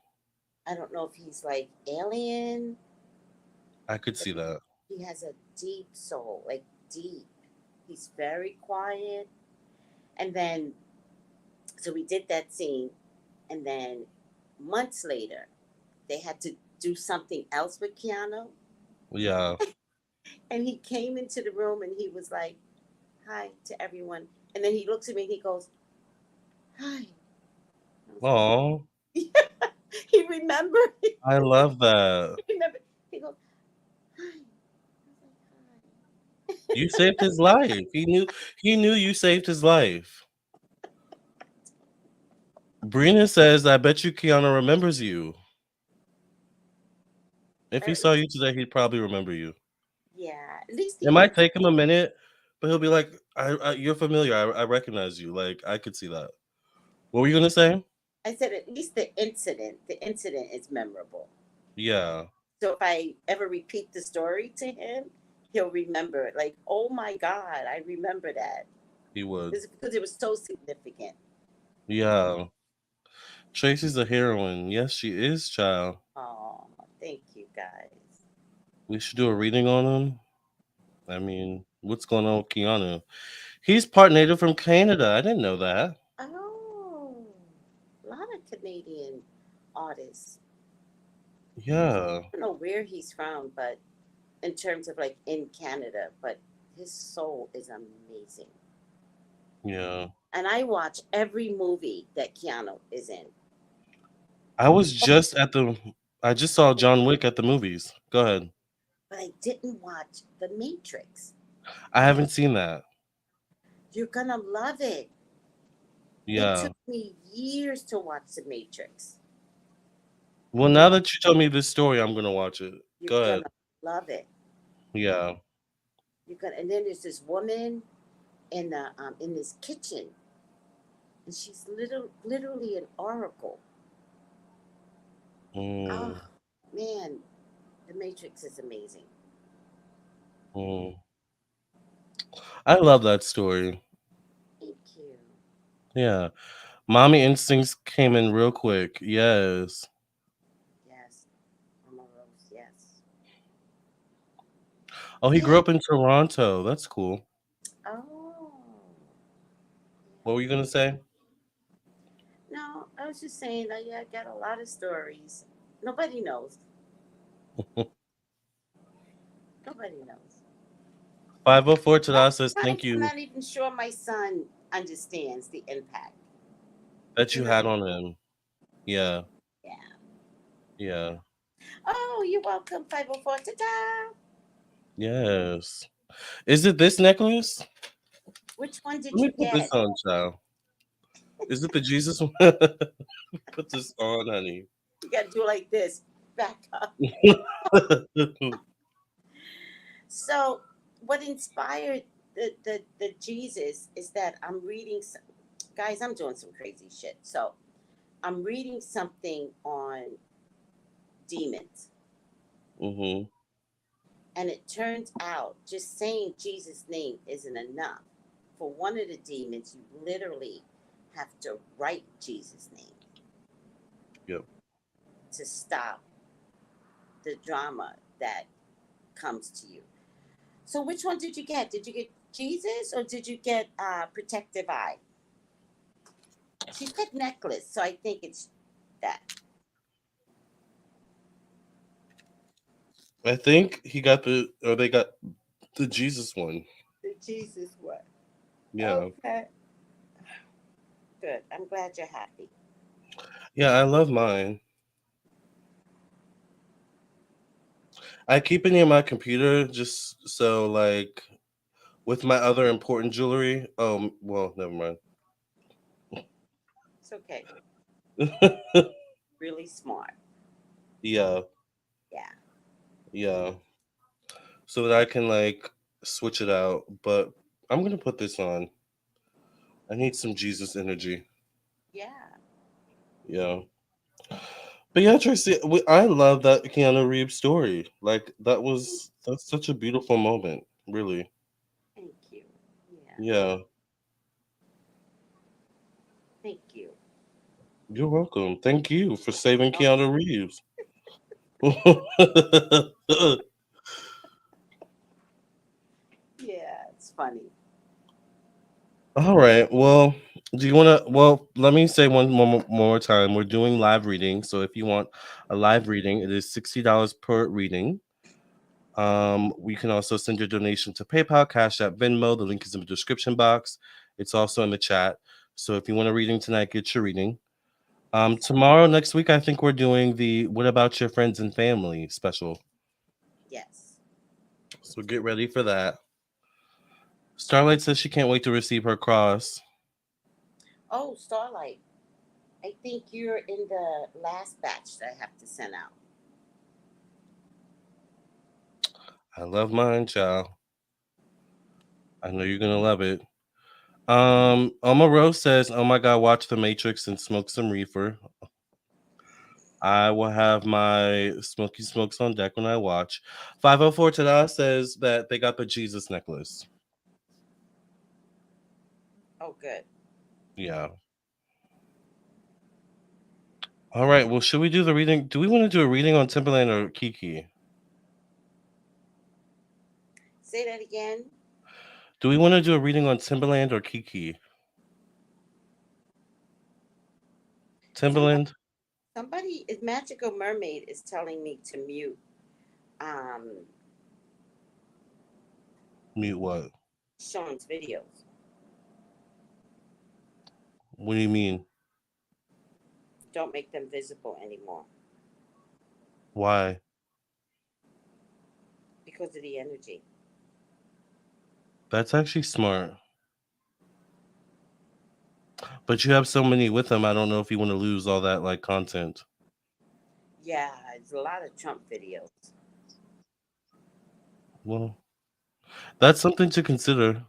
I don't know if he's like alien, I could but see that. he has a deep soul, like deep. He's very quiet. And then, so we did that scene, and then months later, they had to do something else with Keanu. Yeah. And he came into the room and he was like, hi to everyone. And then he looks at me and he goes, hi. I was like, Oh, he remembered. I love that. He remembered. He goes, hi. I was like, You saved his life. He knew you saved his life. Brina says, I bet you Keanu remembers you. If hi. he saw you today, he'd probably remember you. Yeah, at least It the might take him a minute, but he'll be like, you're familiar. I recognize you. Like, I could see that. What were you going to say? I said at least the incident is memorable. Yeah, So if I ever repeat the story to him, he'll remember it. Like, oh my God, I remember that. he would. It's because it was so significant. Yeah. Tracy's a heroine. Yes, she is, child. Oh, thank you guys. We should do a reading on him. I mean, what's going on with Keanu? He's part native from Canada. I didn't know that. Oh, a lot of Canadian artists. Yeah. I don't know where he's from, but in terms of like in Canada, but his soul is amazing. Yeah. And I watch every movie that Keanu is in. I just saw John Wick at the movies. Go ahead. But I didn't watch The Matrix. I haven't seen that. You're gonna love it. It Yeah. took me years to watch The Matrix. Well, now that you told me this story, I'm gonna watch it. You're Go ahead. gonna love it. Yeah. You're gonna, and then there's this woman in this kitchen, and she's literally an oracle. Mm, Oh man, The Matrix is amazing. mm. I love that story. Thank you. Yeah. Mommy instincts came in real quick. Yes. Yes, I'm Rose, yes. Oh, he Yeah. grew up in Toronto. That's cool. Oh. What were you gonna say? No, I was just saying that, yeah, I got a lot of stories. Nobody knows. Nobody knows. 504 I'm Tada says thank I'm you not even sure my son understands the impact. that You you know? had on him. Yeah, Yeah. yeah, Oh, you're welcome, 504. Ta-da! yes. Is it this necklace? Which one Let did me you put this get? on, child. Is it the Jesus one? Put this on, honey. You got to do like this. Back up. So, what inspired the Jesus is that I'm reading, guys, I'm doing some crazy shit. So, I'm reading something on demons. hmm And it turns out just saying Jesus' name isn't enough. For one of the demons, you literally have to write Jesus' name Yep. to stop the drama that comes to you. So, which one did you get? Did you get Jesus or did you get Protective Eye? She said necklace, so I think it's that. I think he got they got the Jesus one. The Jesus one. Yeah. Okay. Good. I'm glad you're happy. Yeah, I love mine. I keep it near my computer just so like with my other important jewelry. Well, never mind. It's okay. Really smart. Yeah, Yeah. yeah. So that I can like switch it out. But I'm gonna put this on. I need some Jesus energy. Yeah. Yeah. But yeah, Tracy, I love that Keanu Reeves story. Like that's such a beautiful moment. Really. Thank you. Yeah. Yeah. Thank you. You're welcome. Thank you for saving Oh, Keanu Reeves. yeah. It's funny. All right. Well, do you want to? Well, let me say one more time. We're doing live reading. So if you want a live reading, it is $60 per reading. We can also send your donation to PayPal, Cash App, Venmo. The link is in the description box. It's also in the chat. So if you want a reading tonight, get your reading. Tomorrow, next week, I think we're doing the "What About Your Friends and Family" special. Yes. So get ready for that. Starlight says she can't wait to receive her cross. Oh, Starlight. I think you're in the last batch that I have to send out. I love mine, child. I know you're gonna love it. Oma Rose says, "Oh my God, watch The Matrix and smoke some reefer." I will have my smoky smokes on deck when I watch. 504 Tada says that they got the Jesus necklace. Oh, good. Yeah. All right. Well, should we do the reading? Do we want to do a reading on Timberland or Kiki? Say that again. Do we want to do a reading on Timberland or Kiki? Somebody, Timberland? somebody, is Magical Mermaid is telling me to mute um, Mute what? Sean's videos. What do you mean? Don't make them visible anymore Why? because of the energy. That's actually smart. But you have so many with them. I don't know if you want to lose all that like content. Yeah, it's a lot of Trump videos. Well, that's something to consider.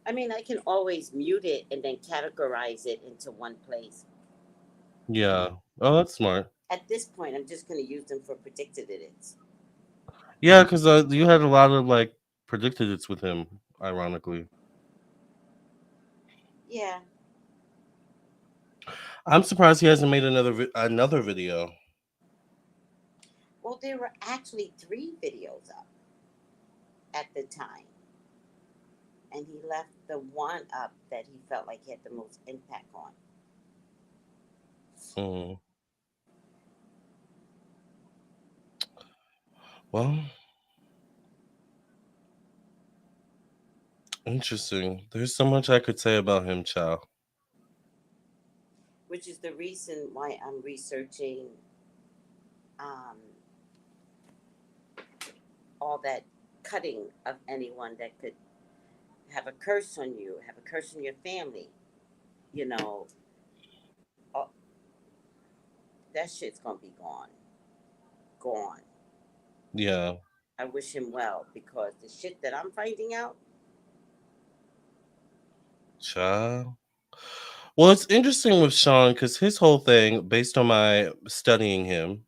I mean, I can always mute it and then categorize it into one place. Yeah. Oh, that's smart. At this point, I'm just going to use them for predicted edits. Yeah, because you had a lot of like predicted it's with him. Ironically, Yeah. I'm surprised he hasn't made another video. Well, there were actually 3 videos up at the time, and he left the one up that he felt like he had the most impact on. Mm. Well, interesting. There's so much I could say about him, child. Which is the reason why I'm researching um, all that cutting of anyone that could have a curse on you, have a curse on your family. You know, all, that shit's gonna be gone. Gone. Yeah, I wish him well because the shit that I'm finding out. child. Well, it's interesting with Sean because his whole thing, based on my studying him,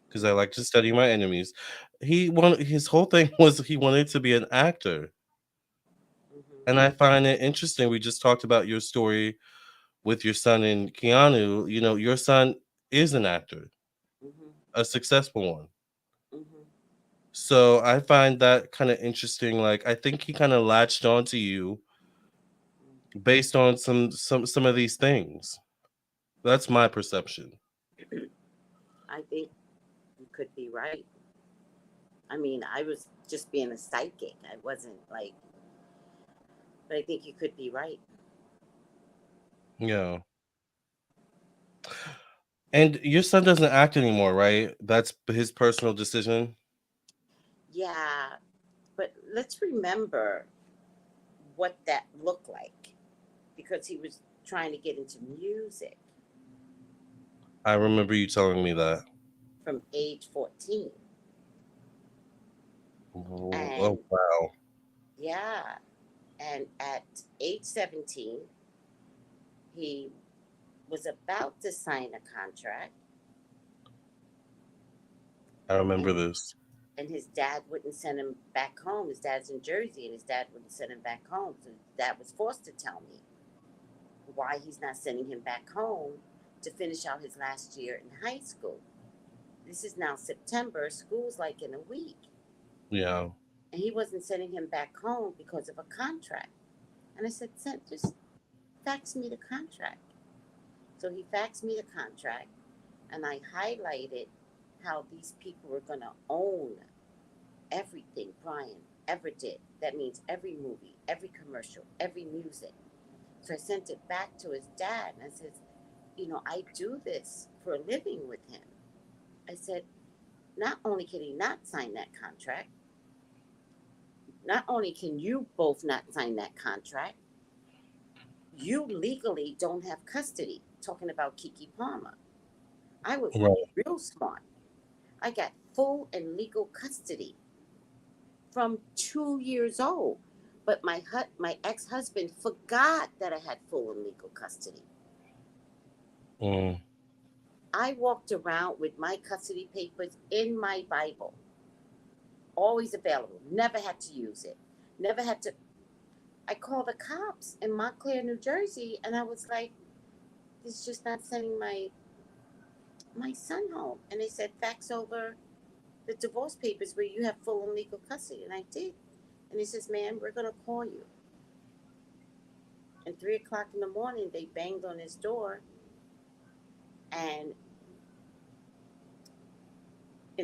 because I like to study my enemies, his whole thing was he wanted to be an actor. And Hmm. I find it interesting. We just talked about your story with your son and Keanu. You know, your son is an actor, Hmm. a successful one. Hmm. So I find that kind of interesting. Like, I think he kind of latched onto you based on some of these things. That's my perception. I think you could be right. I mean, I was just being a psychic. I wasn't like, but I think you could be right. Yeah. And your son doesn't act anymore, right? That's his personal decision. Yeah, but let's remember what that looked like because he was trying to get into music I remember you telling me that. from age 14. Oh, And oh wow. yeah, and at age 17, he was about to sign a contract, I remember and this. his dad wouldn't send him back home. His dad's in Jersey, and his dad wouldn't send him back home. So his dad was forced to tell me why he's not sending him back home to finish out his last year in high school. This is now September. School's like in a week. Yeah. And he wasn't sending him back home because of a contract. And I said, Send, just fax me the contract. So he faxed me the contract, and I highlighted how these people were going to own everything Brian ever did. That means every movie, every commercial, every music. So I sent it back to his dad, and I said, I do this for a living with him. I said, not only can he not sign that contract, not only can you both not sign that contract, you legally don't have custody. Talking about Keke Palmer. I was Right. real smart. I got full and legal custody from 2 years old. But my ex husband forgot that I had full and legal custody. Mm. I walked around with my custody papers in my Bible, always available. Never had to use it. Never had to. I called the cops in Montclair, New Jersey, and I was like, "It's just not sending my son home." And they said, "Fax over the divorce papers where you have full and legal custody." And I did. And he says, "Ma'am, we're gonna call you." And 3 o'clock in the morning, they banged on his door, and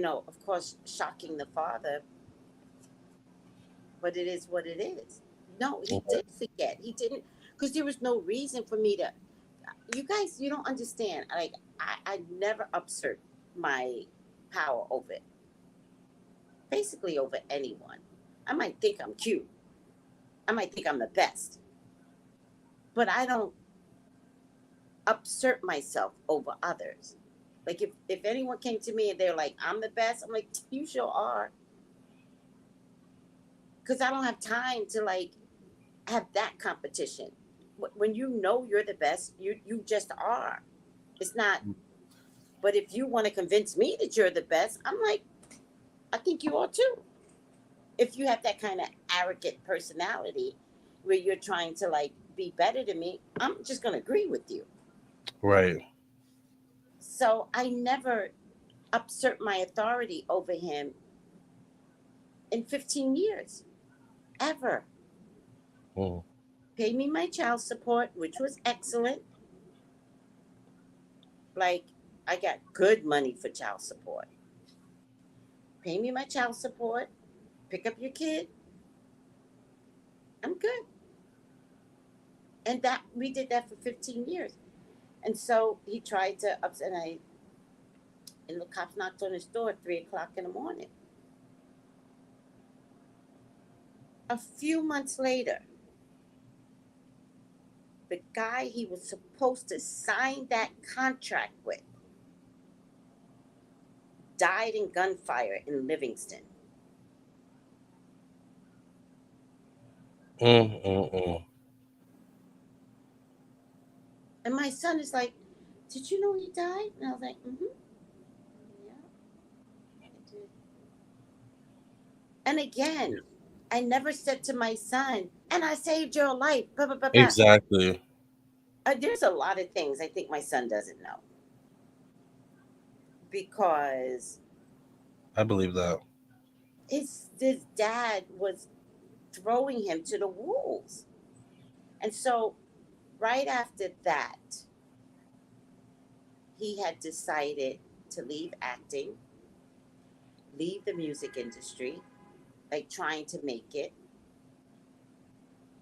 of course, shocking the father, but it is what it is. No, he Okay. did forget. He didn't, because there was no reason for me to. You guys, you don't understand. Like, I never assert my power over, basically over anyone. I might think I'm cute. I might think I'm the best, but I don't assert myself over others. Like, if anyone came to me and they're like, "I'm the best," I'm like, "You sure are," because I don't have time to like have that competition. When you know you're the best, you just are. It's not. But if you want to convince me that you're the best, I'm like, I think you are too. If you have that kind of arrogant personality where you're trying to like be better than me, I'm just gonna agree with you. Right. So I never usurp my authority over him in 15 years, ever. Mm. Paid me my child support, which was excellent. Like, I got good money for child support. Pay me my child support, pick up your kid, I'm good. And that we did that for 15 years. And so he tried to upset, and the cops knocked on his door at 3 o'clock in the morning. A few months later, the guy he was supposed to sign that contract with died in gunfire in Livingston. Mm. And my son is like, "Did you know he died?" And I was like, "Mm-hmm, yeah, I did." And again, I never said to my son, "And I saved your life." Blah blah blah blah. Exactly. There's a lot of things I think my son doesn't know because I believe that. his dad was throwing him to the wolves. And so right after that, he had decided to leave acting, leave the music industry, like trying to make it.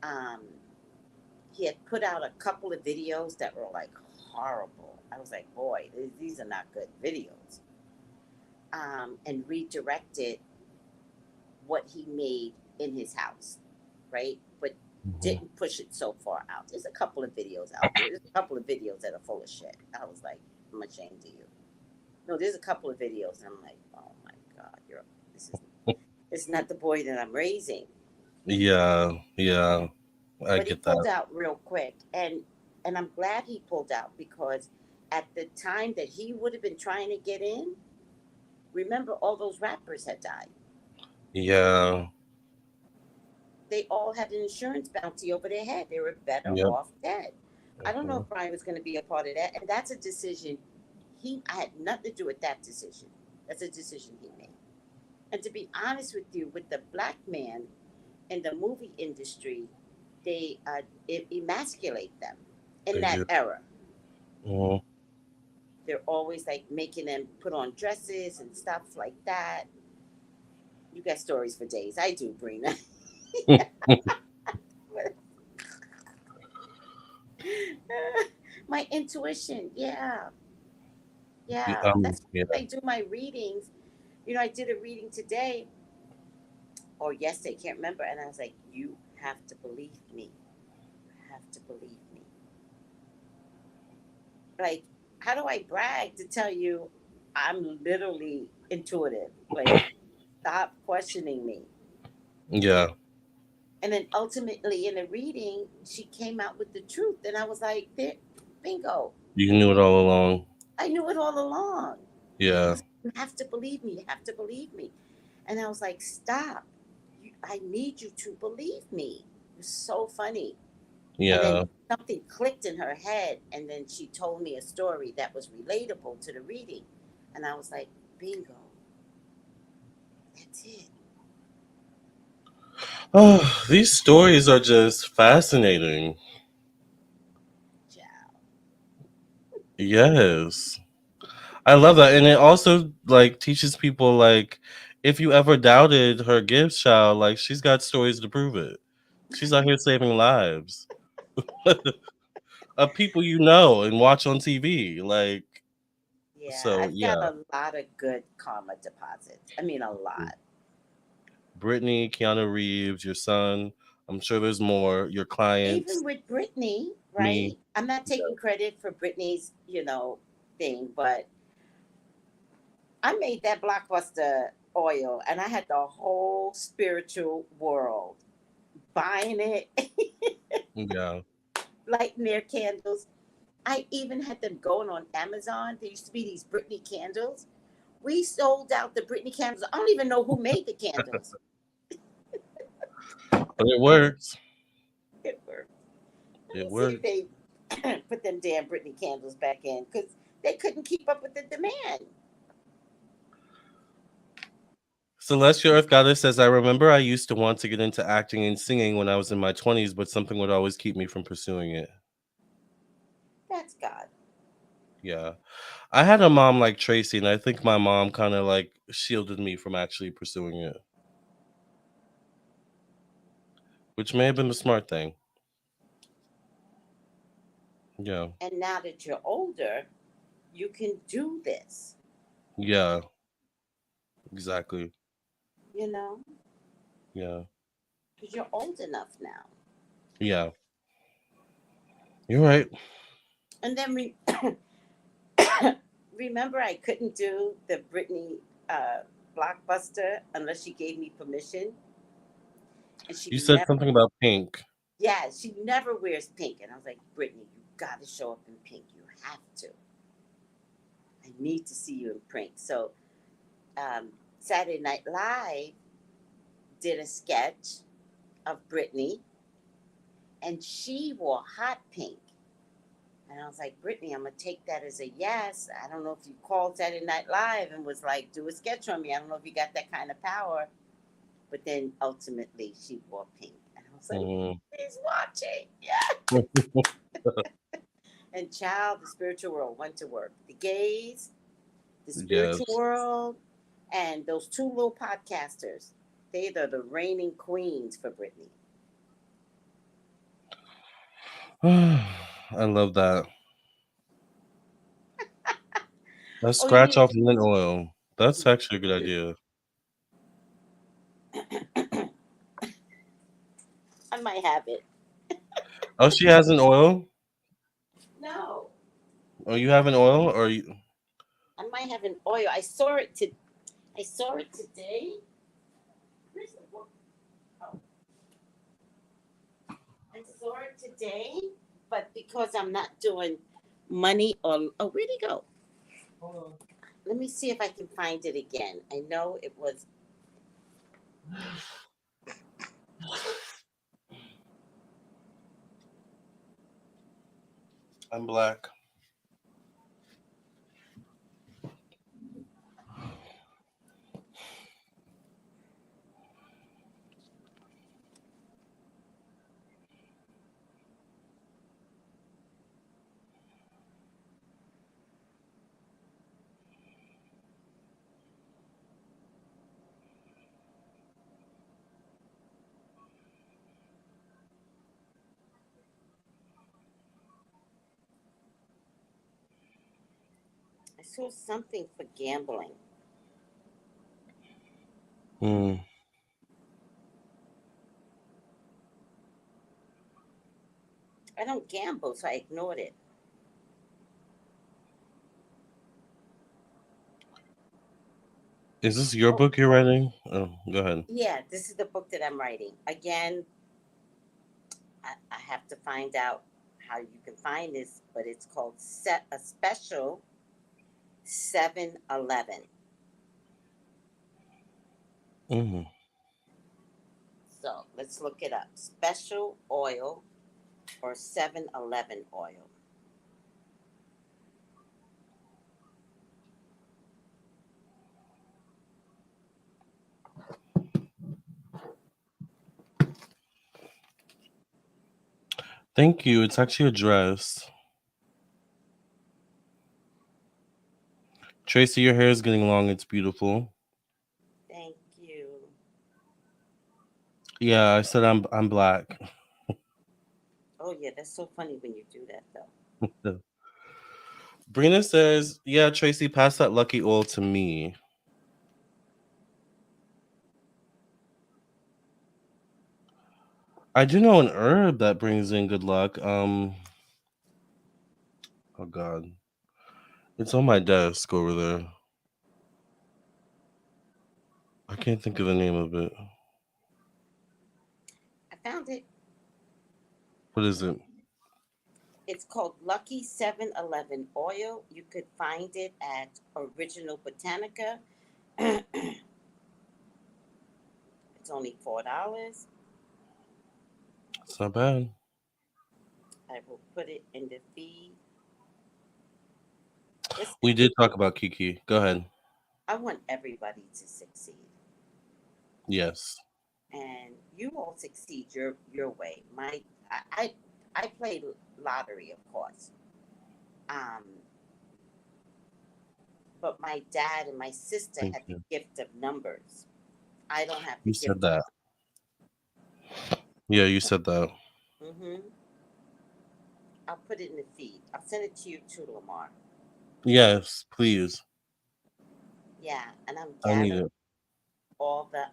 Um, he had put out a couple of videos that were like horrible. I was like, boy, these are not good videos. And redirected what he made in his house, right? But Mhm. didn't push it so far out. There's a couple of videos out there. There's a couple of videos that are full of shit. I was like, I'm ashamed of you. No, there's a couple of videos, and I'm like, oh my god, this is it's not the boy that I'm raising. Yeah, I But he get pulled that. out real quick, and I'm glad he pulled out because at the time that he would have been trying to get in, remember all those rappers had died. Yeah, They all had an insurance bounty over their head. They were better yep. off dead. I don't know Mhm. if Brian was going to be a part of that, and that's a decision. I had nothing to do with that decision. That's a decision he made. And to be honest with you, with the black man in the movie industry, they emasculate them in They that do. era. Mhm. They're always like making them put on dresses and stuff like that. You got stories for days. I do, Brina. My intuition, yeah, yeah. That's Yeah, why I do my readings. I did a reading today or yesterday, can't remember, and I was like, "You have to believe me. You have to believe me." Like, how do I brag to tell you I'm literally intuitive? Like, stop questioning me. yeah. And then ultimately in the reading, she came out with the truth, and I was like, "There, bingo! You knew it all along. I knew it all along." Yeah, You have to believe me. You have to believe me. And I was like, stop. I need you to believe me. It was so funny. And then yeah. something clicked in her head. And then she told me a story that was relatable to the reading. And I was like, bingo. That's it. Oh, these stories are just fascinating. Ciao. Yes. I love that. And it also like teaches people like if you ever doubted her gifts, child, like she's got stories to prove it. She's out here saving lives of people you know and watch on TV. Like Yeah, so I've got yeah. a lot of good karma deposits. I mean, a lot. Brittany, Keanu Reeves, your son. I'm sure there's more. Your Even clients, with Britney, me. right? I'm not taking credit for Britney's, thing, but I made that blockbuster oil and I had the whole spiritual world buying it, Yeah. lighting their candles. I even had them going on Amazon. There used to be these Britney candles. We sold out the Britney candles. I don't even know who made the candles. But it works. It worked. Let It me see if works. they put them damn Britney candles back in because they couldn't keep up with the demand. Celestial Earth Goddess says, I remember I used to want to get into acting and singing when I was in my 20s, but something would always keep me from pursuing it. That's God. Yeah. I had a mom like Tracey, and I think my mom kind of like shielded me from actually pursuing it, which may have been the smart thing. Yeah. And now that you're older, you can do this, Yeah. Exactly. you know, Yeah. because you're old enough now. Yeah. You're right. And then remember, I couldn't do the Britney blockbuster unless she gave me permission. And she You said never, something about pink. yeah, she never wears pink. And I was like, Britney, you got to show up in pink. You have to. I need to see you in pink. So Saturday Night Live did a sketch of Britney, and she wore hot pink. And I was like, Brittany, I'm gonna take that as a yes. I don't know if you called Saturday Night Live and was like, do a sketch on me. I don't know if you got that kind of power. But then ultimately she wore pink. And I was like, Mm. he's watching. Yeah. And child, the spiritual world went to work. The gays, the spiritual Yes. world, and those two little podcasters. They are the reigning queens for Brittany. I love that. Let's Oh, you scratch need off lint oil. That's actually a good idea. I might have it. Oh, she has an oil? No. Oh, you have an oil? Or you... I might have an oil. I saw it today. Where's the book? Oh, I saw it today, but because I'm not doing money or where'd it go? Hold on. Let me see if I can find it again. I know it was. I'm black. I saw something for gambling. Mm. I don't gamble, so I ignored it. Is this your Oh, book you're writing? Oh, go ahead. yeah, this is the book that I'm writing. Again, I have to find out how you can find this, but it's called Set a Special 7-Eleven. Mm. So let's look it up. Special oil or 7-Eleven oil. Thank you. It's actually a dress. Tracy, your hair is getting long. It's beautiful. Thank you. Yeah, I said I'm black. Oh yeah, that's so funny when you do that though. Brina says, yeah, Tracy, pass that lucky oil to me. I do know an herb that brings in good luck. Oh God. It's on my desk over there. I can't think of the name of it. I found it. What is it? It's called Lucky 7-Eleven oil. You could find it at Original Botanica. It's only $4. It's not bad. I will put it in the feed. Listen, We did talk about Kiki. Go ahead. I want everybody to succeed. Yes. and you all succeed your way. I played lottery, of course, um, but my dad and my sister Thank had the you. gift of numbers. I don't have the You gift said of. that. Yeah, you said that. Mm-hmm. I'll put it in the feed. I'll send it to you too, Lamar. Yes, please. Yeah, and I'm I need gathering it. all the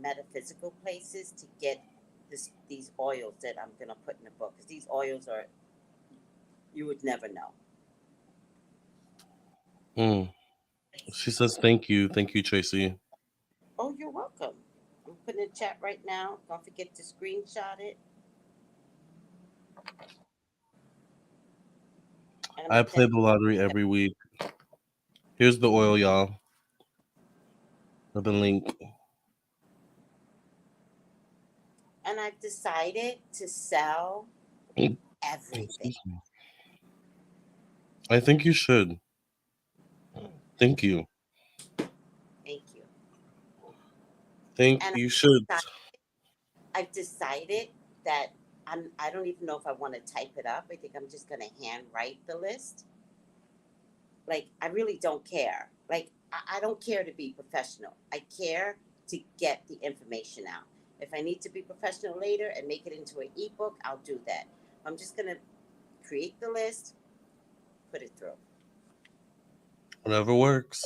metaphysical places to get these oils that I'm gonna put in the book. Because these oils are, you would never know. Mm. She says thank you. Thank you, Tracey. Oh, you're welcome. I'm putting in the chat right now. Don't forget to screenshot it, and I'm I gonna play send. the lottery every week. Here's the oil, y'all. The link. And I've decided to sell everything. Excuse me. I think you should. Thank you. Thank you. Think And you should. I've decided that I don't even know if I want to type it up. I think I'm just gonna hand write the list. Like I really don't care. Like I don't care to be professional. I care to get the information out. If I need to be professional later and make it into an ebook, I'll do that. I'm just gonna create the list, put it through. Whatever works.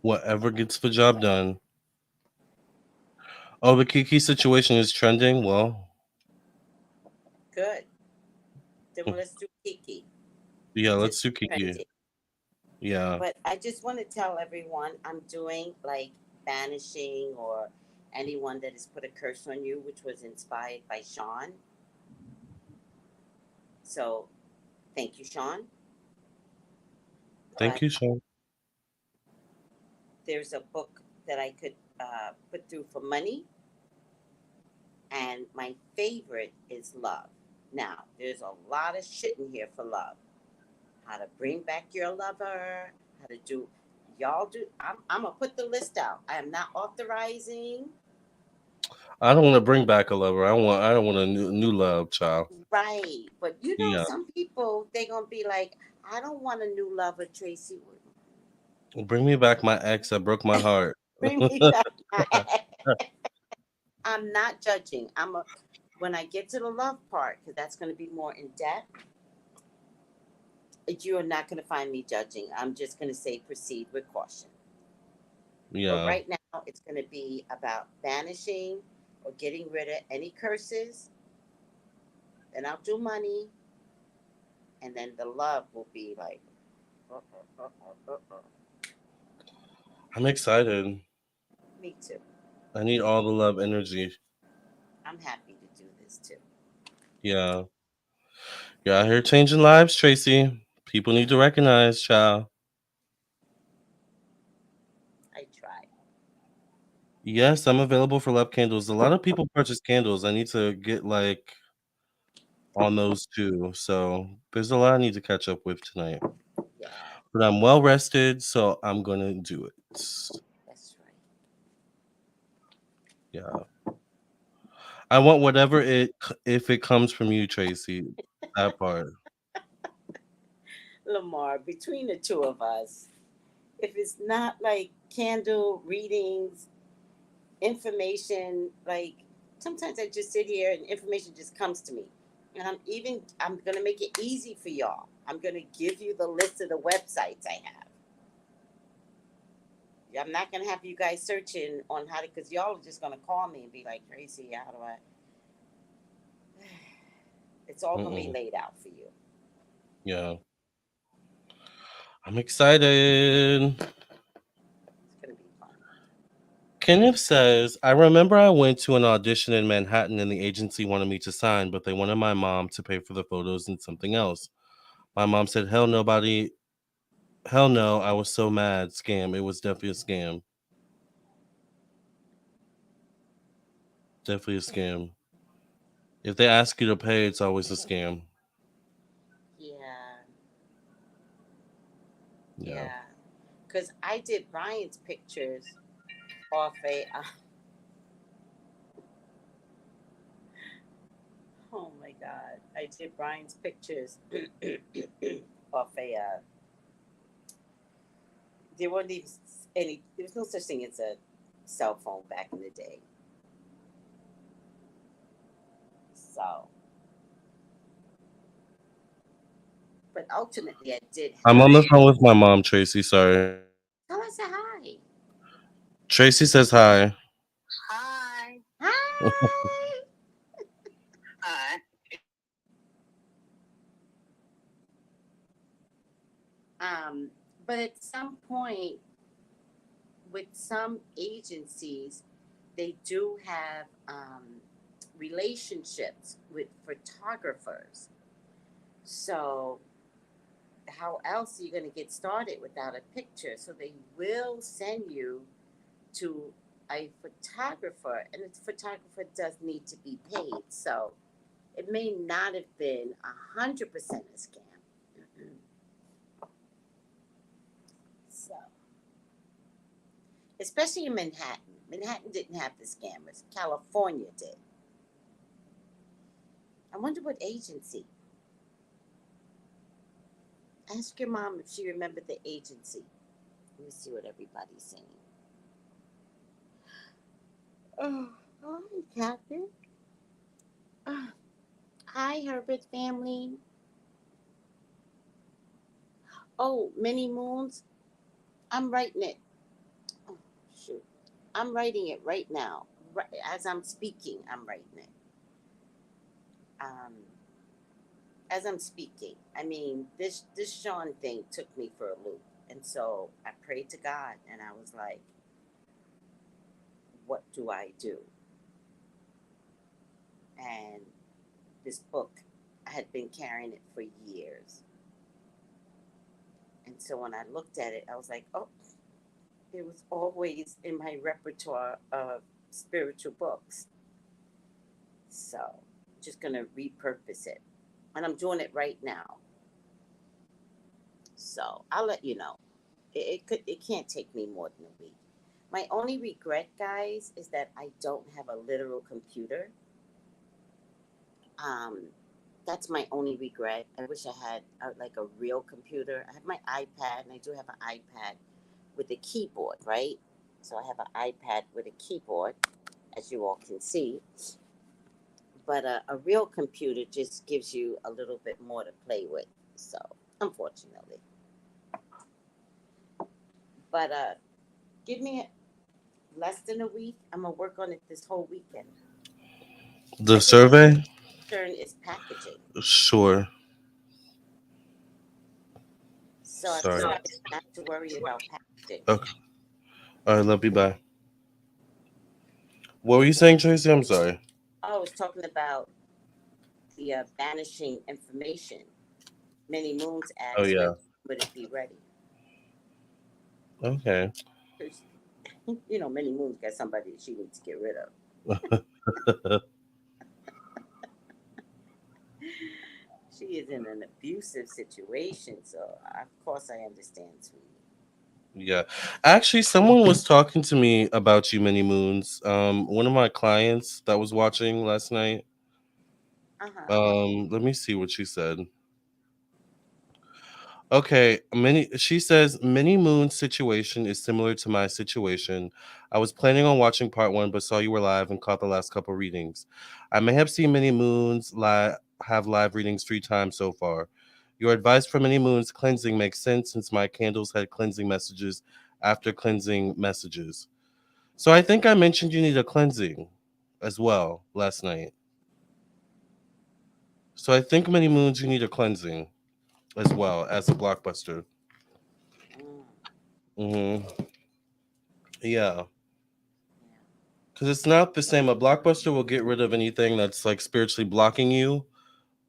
Whatever gets the job done. Oh, the Kiki situation is trending. Well, Good. Then let's do Kiki yeah, since let's it's do Kiki. trending. Yeah. But I just want to tell everyone I'm doing like banishing or anyone that has put a curse on you, which was inspired by Sean. So thank you, Sean. Thank But you, Sean. there's a book that I could put through for money, and my favorite is love. Now, there's a lot of shit in here for love. How to bring back your lover, how to do, y'all do. I'm gonna put the list out. I am not authorizing. I don't want to bring back a lover. I don't want a new love, child. Right. But you know, Yeah. some people, they going to be like, I don't want a new lover, Tracy. Bring me back my ex that broke my heart. Bring me back my I'm not judging. When I get to the love part, because that's going to be more in depth, you are not going to find me judging. I'm just going to say proceed with caution. But Yeah. right now, it's going to be about banishing or getting rid of any curses. Then I'll do money. And then the love will be like, uh, uh, uh, uh. I'm excited. Me too. I need all the love energy. I'm happy to do this too. Yeah. You're out here changing lives, Tracy. People need to recognize, child. I try. Yes, I'm available for love candles. A lot of people purchase candles. I need to get like on those too. So there's a lot I need to catch up with tonight. Yeah, But I'm well rested, so I'm gonna do it. that's right. Yeah. I want whatever if it comes from you, Tracy. That part. Lamar, between the two of us, if it's not like candle readings, information, like sometimes I just sit here and information just comes to me. And I'm gonna make it easy for y'all. I'm gonna give you the list of the websites I have. I'm not gonna have you guys searching on how to, because y'all are just gonna call me and be like, Tracy, how do I? It's all gonna be Mm-mm. laid out for you. Yeah. I'm excited. It's gonna be fun. Kenneth says, I remember I went to an audition in Manhattan and the agency wanted me to sign, but they wanted my mom to pay for the photos and something else. My mom said, hell no. I was so mad. Scam. It was definitely a scam. Definitely a scam. If they ask you to pay, it's always a scam. Yeah, Yeah. yeah. because I did Ryan's pictures off a. Oh my God! I did Brian's pictures off a. There weren't even any. There was no such thing as a cell phone back in the day. So, but ultimately, I did I'm have. on the phone with my mom, Tracy. Sorry. Tell us a hi. Tracy says hi. Hi. Hi. Hi. Um, but at some point, with some agencies, they do have relationships with photographers. So how else are you going to get started without a picture? So they will send you to a photographer, and the photographer does need to be paid. So it may not have been 100% a scam. Mm-mm. So, especially in Manhattan. Manhattan didn't have the scammers. California did. I wonder what agency. Ask your mom if she remembered the agency. Let me see what everybody's saying. Oh, hi, Catherine. Oh, hi, Herbert family. Oh, Many Moons. I'm writing it. Oh, shoot. I'm writing it right now. Right, as I'm speaking, I'm writing it. Um, as I'm speaking. I mean, this Sean thing took me for a loop. And so I prayed to God and I was like, what do I do? And this book, I had been carrying it for years. And so when I looked at it, I was like, oh, it was always in my repertoire of spiritual books. So just gonna repurpose it. And I'm doing it right now. So I'll let you know. It can't take me more than a week. My only regret, guys, is that I don't have a literal computer. Um, that's my only regret. I wish I had like a real computer. I have my iPad, and I do have an iPad with a keyboard, right? So I have an iPad with a keyboard, as you all can see. But a real computer just gives you a little bit more to play with. So, unfortunately. But give me less than a week. I'm gonna work on it this whole weekend. The I think my survey? concern is packaging. Sure. So I've Sorry. decided not to worry about packaging. Okay. All right, love you. Bye. What were you saying, Tracy? I'm sorry. Oh, I was talking about the banishing information. Many Moons Oh, asked when yeah. would it be ready? Okay. 'Cause, Many Moons got somebody that she needs to get rid of. She is in an abusive situation, so of course I understand, sweetie. Yeah. Actually, someone was talking to me about you, Many Moons. One of my clients that was watching last night. Uh huh. Let me see what she said. Okay, many she says Many Moon's situation is similar to my situation. I was planning on watching part one, but saw you were live and caught the last couple readings. I may have seen Many Moons have live readings 3 times so far. Your advice for Many Moons cleansing makes sense since my candles had cleansing messages after cleansing messages. So I think I mentioned you need a cleansing as well last night. So I think Many Moons you need a cleansing as well as a blockbuster. Mm, Hmm. Yeah. yeah. Because it's not the same. A blockbuster will get rid of anything that's like spiritually blocking you,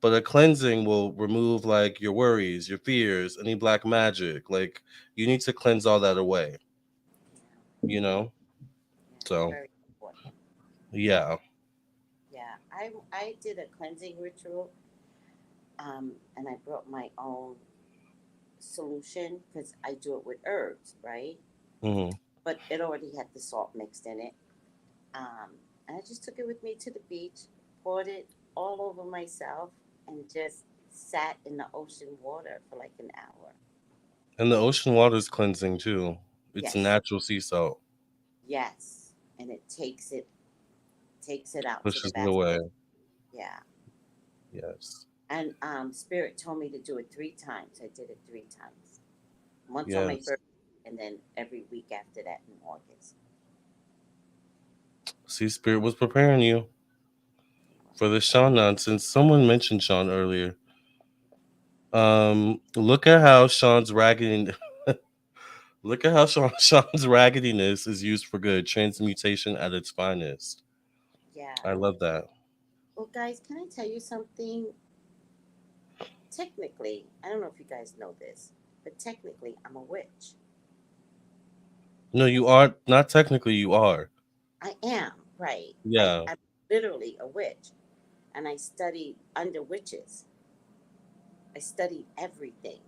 but a cleansing will remove like your worries, your fears, any black magic. Like you need to cleanse all that away, Yeah. you know? Yeah. It's So, very important. yeah. Yeah. I did a cleansing ritual, and I brought my own solution because I do it with herbs, right? Hmm. But it already had the salt mixed in it. And I just took it with me to the beach, poured it all over myself, and just sat in the ocean water for like an hour. And the ocean water is cleansing too. It's Yes, natural sea salt. yes, and it takes it out to the Pushes it back. away. Yeah, Yes. and Spirit told me to do it 3 times. I did it 3 times. Once on my Yes. birthday, and then every week after that in August. See, Spirit was preparing you for the Sean nonsense. Someone mentioned Sean earlier. Look at how Sean's raggedy. Look at how Sean's raggediness is used for good. Transmutation at its finest. Yeah. I love that. Well, guys, can I tell you something? Technically, I don't know if you guys know this, but technically, I'm a witch. No, you are not technically. You are. I am, right. Yeah. I'm literally a witch. And I studied under witches. I studied everything.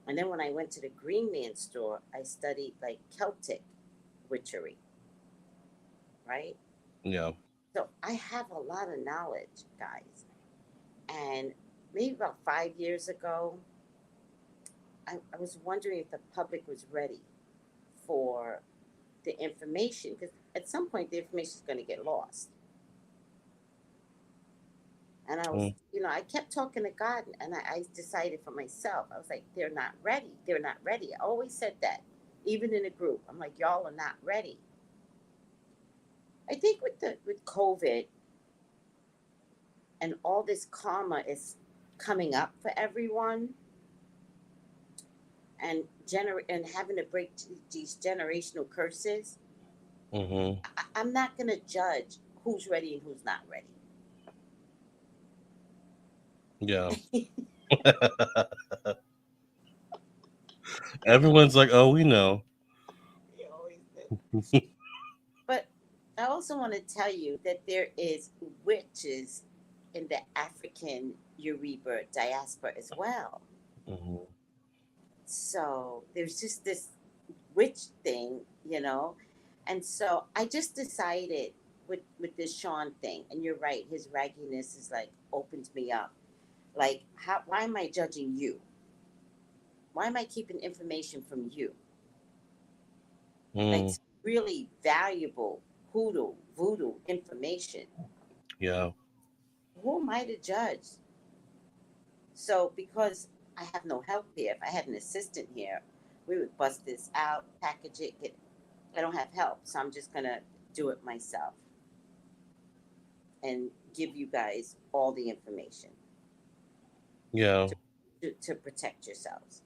And then when I went to the Green Man store, I studied like Celtic witchery, right? Yeah. So I have a lot of knowledge, guys. And maybe about 5 years ago, I was wondering if the public was ready for the information because at some point the information is going to get lost. And I was, Mm. I kept talking to God and I decided for myself, I was like, they're not ready. They're not ready. I always said that, even in a group. I'm like, y'all are not ready. I think with COVID and all this karma is coming up for everyone and and having to break these generational curses, Mhm. I'm not gonna judge who's ready and who's not ready. Yeah. Everyone's like, "Oh, we know." You always do. But I also want to tell you that there is witches in the African Yoruba diaspora as well. Mhm. So there's just this witch thing, and so I just decided with this Sean thing, and you're right, his ragginess is like opens me up. Like, how? Why am I judging you? Why am I keeping information from you? Like Mm. really valuable voodoo information. Yeah. Who am I to judge? So because I have no help here, if I had an assistant here, we would bust this out, package it, get. I don't have help, so I'm just gonna do it myself and give you guys all the information Yeah. to protect yourselves.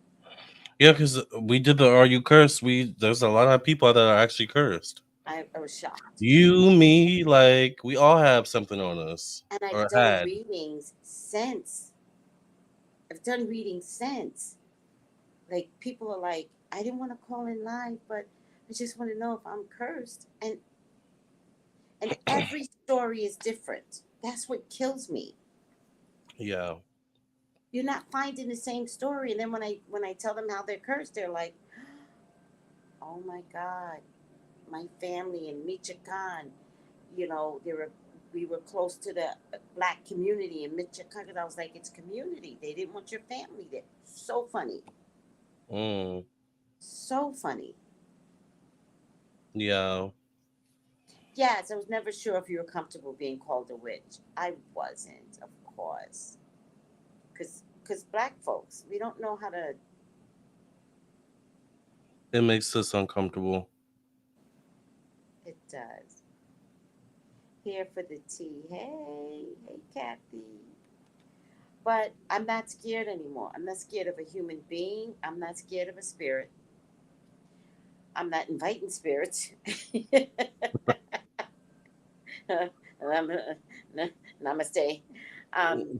Yeah, because we did the "Are you cursed?" There's a lot of people that are actually cursed. I was shocked, You, me, like we all have something on us and I've or done had. readings since. I've done readings since. Like people are like, I didn't want to call in live, but I just want to know if I'm cursed, and every story is different. That's what kills me. Yeah. You're not finding the same story, and then when I tell them how they're cursed, they're like, oh my god, my family in Michoacan, they were we were close to the black community in Michoacan. I was like, it's community. They didn't want your family there. So funny, Mm. so funny. Yeah. Yes, I was never sure if you were comfortable being called a witch. I wasn't, of course, because black folks, we don't know how to. It makes us uncomfortable. It does. Here for the tea. Hey, Kathy. But I'm not scared anymore. I'm not scared of a human being. I'm not scared of a spirit. I'm not inviting spirits. Namaste. Um,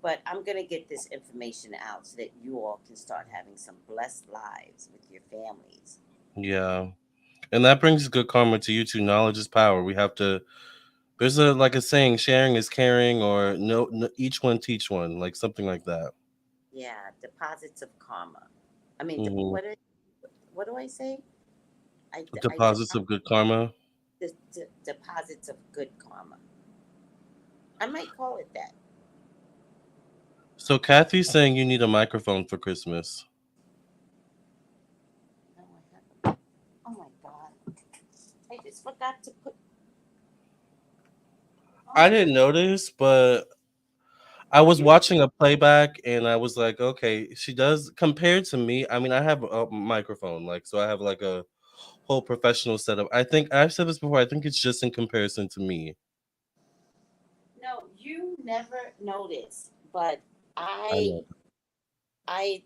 but I'm going to get this information out so that you all can start having some blessed lives with your families. Yeah. And that brings good karma to you too. Knowledge is power. We have to There's a saying, sharing is caring, or no, each one teach one, like something like that. Yeah, deposits of karma. I mean, Hmm. what do I say? I Deposits of good karma. deposits of good karma. I might call it that. So Kathy's saying you need a microphone for Christmas. No, I haven't. Oh my god! I just forgot to put. I Oh, didn't notice, but I was you. watching a playback and I was like, okay, she does compared to me. I mean, I have a microphone, like, so I have like a whole professional setup. I think I've said this before. I think it's just in comparison to me. No, you never noticed, but I I know. I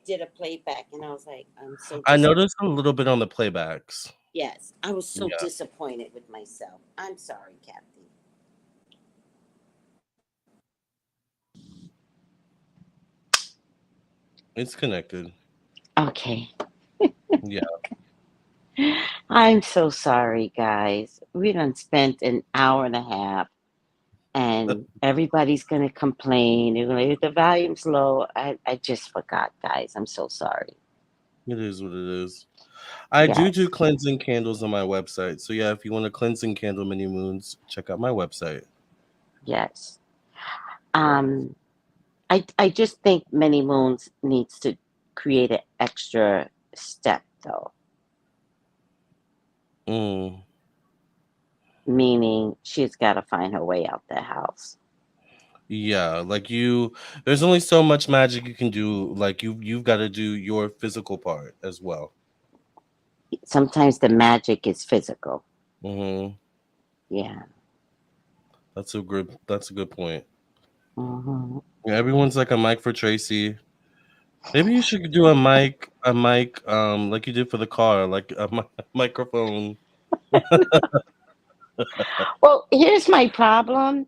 did a playback and I was like, I'm so I disappointed. noticed a little bit on the playbacks. Yes, I was so Yeah, disappointed with myself. I'm sorry, Kathy. it's connected. Okay. Yeah, I'm so sorry, guys. We done spent an hour and a half and everybody's gonna complain. They're gonna if the volume's low. I just forgot, guys. I'm so sorry. it is what it is. I do Yes, cleansing candles on my website. So yeah, if you want a cleansing candle mini moons, check out my website. yes. Um, I just think Many Moons needs to create an extra step though, Mm. meaning she's got to find her way out the house. Yeah, like there's only so much magic you can do. Like you've got to do your physical part as well. Sometimes the magic is physical. Hmm. Yeah. That's a good point. Hmm. Yeah, everyone's like a mic for Tracy. Maybe you should do a mic, like you did for the car, like a microphone. Well, here's my problem.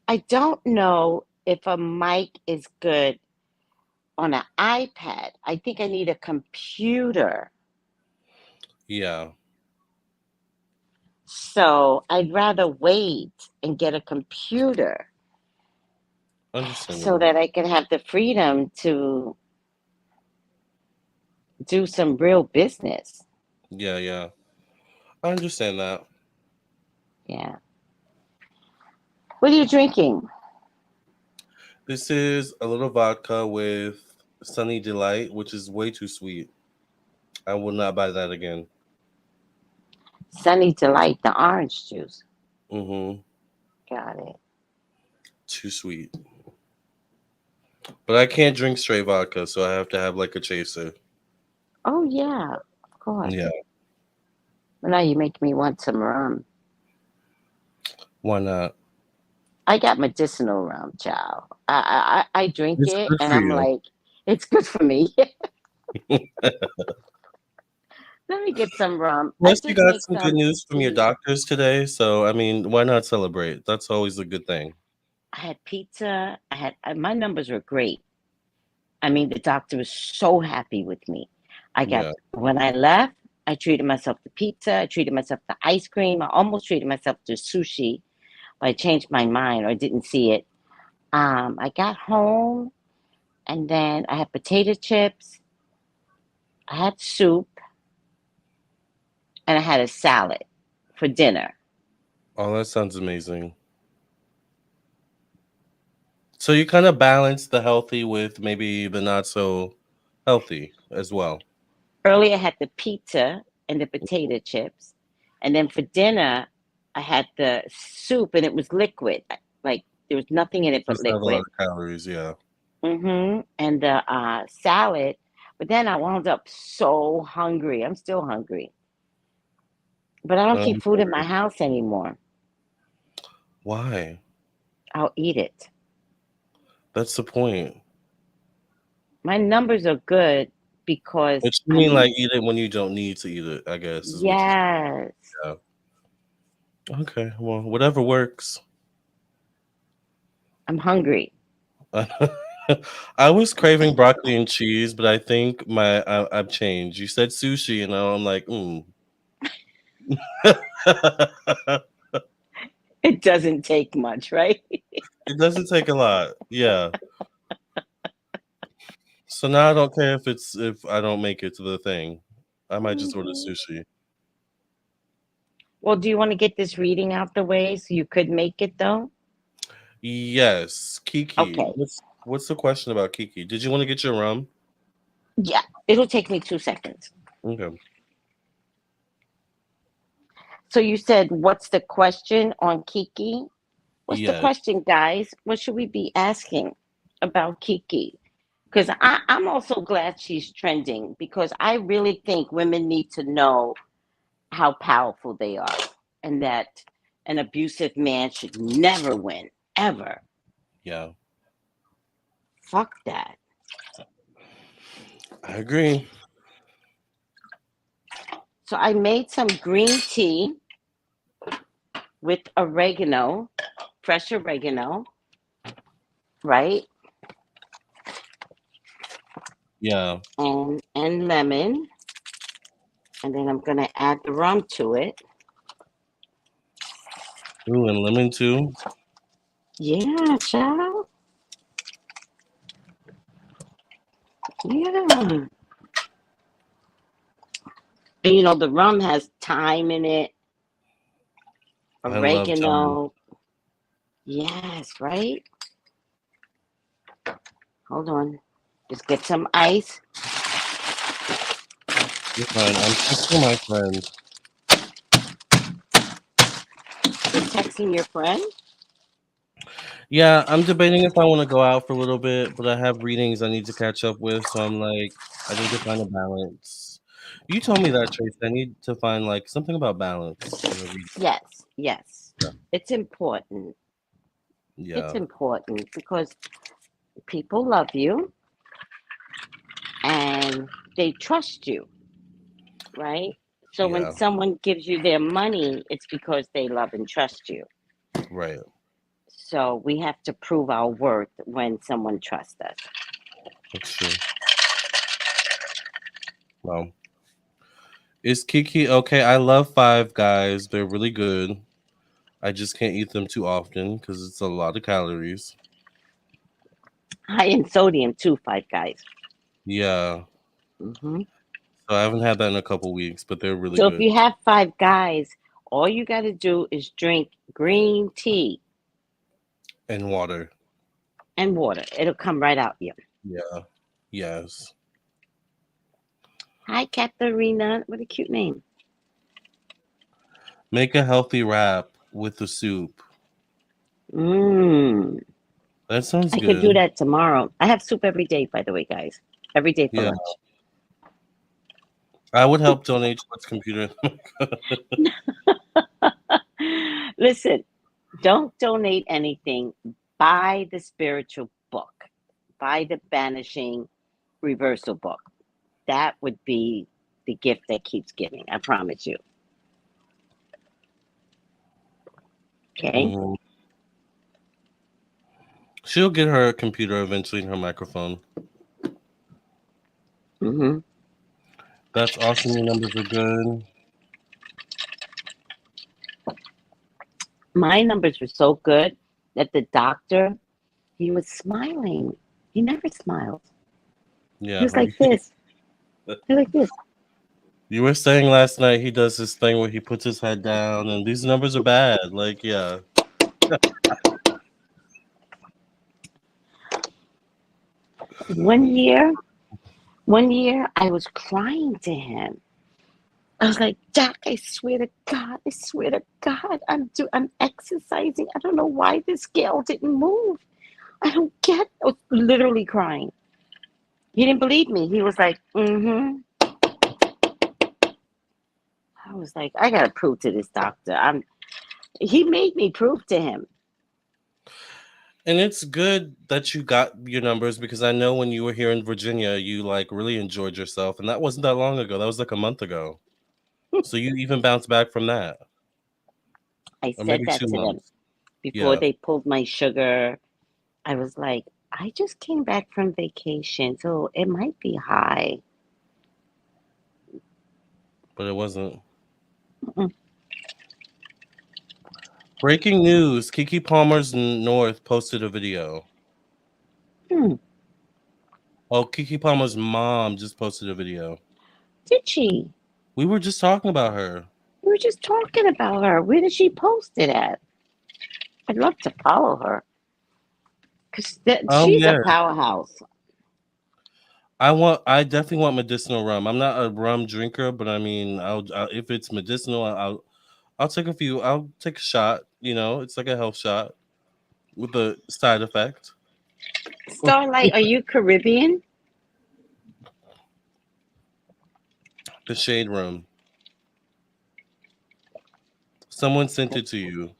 I don't know if a mic is good on an iPad. I think I need a computer. Yeah, So I'd rather wait and get a computer so understandable. that I can have the freedom to do some real business. Yeah, yeah, I understand that. Yeah. What are you drinking? This is a little vodka with Sunny Delight, which is way too sweet. I will not buy that again. Sunny Delight, the orange juice. Mm-hmm. Got it. Too sweet. But I can't drink straight vodka, so I have to have like a chaser. Oh, yeah, of course. Yeah. Well, now you make me want some rum. Why not? I got medicinal rum, child. I drink It's it good and for I'm you. like, it's good for me. Let me get some rum. I Plus, you did got make some good some news from your tea. doctors today. So, I mean, why not celebrate? That's always a good thing. I had pizza. My numbers were great. I mean, the doctor was so happy with me. Yeah. When I left, I treated myself to pizza. I treated myself to ice cream. I almost treated myself to sushi, but I changed my mind or didn't see it. I got home and then I had potato chips. I had soup and I had a salad for dinner. Oh, that sounds amazing. So, you kind of balance the healthy with maybe the not so healthy as well. Earlier, I had the pizza and the potato chips. And then for dinner, I had the soup and it was liquid. Like there was nothing in it but Just have a lot liquid. of calories. Yeah. And the salad. But then I wound up so hungry. I'm still hungry. But I don't Um, keep food in my house anymore. why? I'll eat it. That's the point. My numbers are good because, But you mean like eat it when you don't need to eat it, I guess, is what you yes, said. Okay. Well, whatever works. I'm hungry. I was craving broccoli and cheese, but I think I've changed. You said sushi, and now I'm like, mm. It doesn't take much, right? It doesn't take a lot. Yeah. So now I don't care if I don't make it to the thing. I might just order sushi. Well, do you want to get this reading out the way so you could make it though? Yes, Kiki. Okay. What's the question about Kiki? Did you want to get your rum? Yeah, it'll take me 2 seconds. Okay. So you said, what's the question on Kiki? What's the Yes. question, guys? What should we be asking about Kiki? Because I'm also glad she's trending because I really think women need to know how powerful they are and that an abusive man should never win, ever. Yeah. Fuck that. I agree. So I made some green tea with oregano, fresh oregano, right? Yeah. And lemon. And then I'm gonna add the rum to it. Ooh, and lemon too. Yeah, child. Yeah. And you know, the rum has thyme in it, I love thyme. oregano. Yes, right? Hold on. Just get some ice. You're fine. I'm texting my friend. You're texting your friend? Yeah, I'm debating if I want to go out for a little bit, but I have readings I need to catch up with, so I'm like, I need to find a balance. You told me that, Trace. I need to find like something about balance in a reading. Yes, yes. Yeah. It's important. It's Yeah. important because people love you and they trust you, right? So when Yeah. someone gives you their money, it's because they love and trust you. Right. So we have to prove our worth when someone trusts us. That's true. Well, is Kiki okay? I love Five Guys. They're really good. I just can't eat them too often because it's a lot of calories. High in sodium too, Five Guys. Yeah. Hmm. So I haven't had that in a couple weeks, but they're really So if good. you have Five Guys, all you got to do is drink green tea And water. and water. It'll come right out you. Yeah. Yes. Hi, Katharina. What a cute name. Make a healthy wrap with the soup. Mmm. That sounds I could do good. that tomorrow. I have soup every day, by the way, guys. Every day for Yeah. lunch. I would help donate to its computer. Listen, don't donate anything. Buy the spiritual book. Buy the banishing reversal book. That would be the gift that keeps giving. I promise you. Okay. Mhm. She'll get her computer eventually and her microphone. Hmm. That's awesome. Your numbers are good. My numbers were so good that the doctor, he was smiling. He never smiles. He Yeah. was like this. He was like this. You were saying last night he does this thing where he puts his head down and these numbers are bad. Like, yeah. One year, I was crying to him. I was like, Jack, I swear to God, I'm exercising. I don't know why this scale didn't move. I don't get. I was literally crying. He didn't believe me. He was like, mm-hmm. I was like, I gotta prove to this doctor. He made me prove to him. And it's good that you got your numbers because I know when you were here in Virginia, you like really enjoyed yourself. And that wasn't that long ago. That was like a month ago. So you even bounced back from that. I Or said maybe that to them 2 months. before Yeah. they pulled my sugar. I was like, I just came back from vacation, so it might be high. But it wasn't. Mm-mm. Breaking news: Keke Palmer's North posted a video. Hmm. Oh, Keke Palmer's mom just posted a video. Did she? We were just talking about her. We were just talking about her. Where did she post it at? I'd love to follow her because Oh she's a yeah, powerhouse. I definitely want medicinal rum. I'm not a rum drinker, but I mean, if it's medicinal, I'll take a few. I'll take a shot. You know, it's like a health shot with a side effect. Starlight, are you Caribbean? The shade room. Someone sent it to you,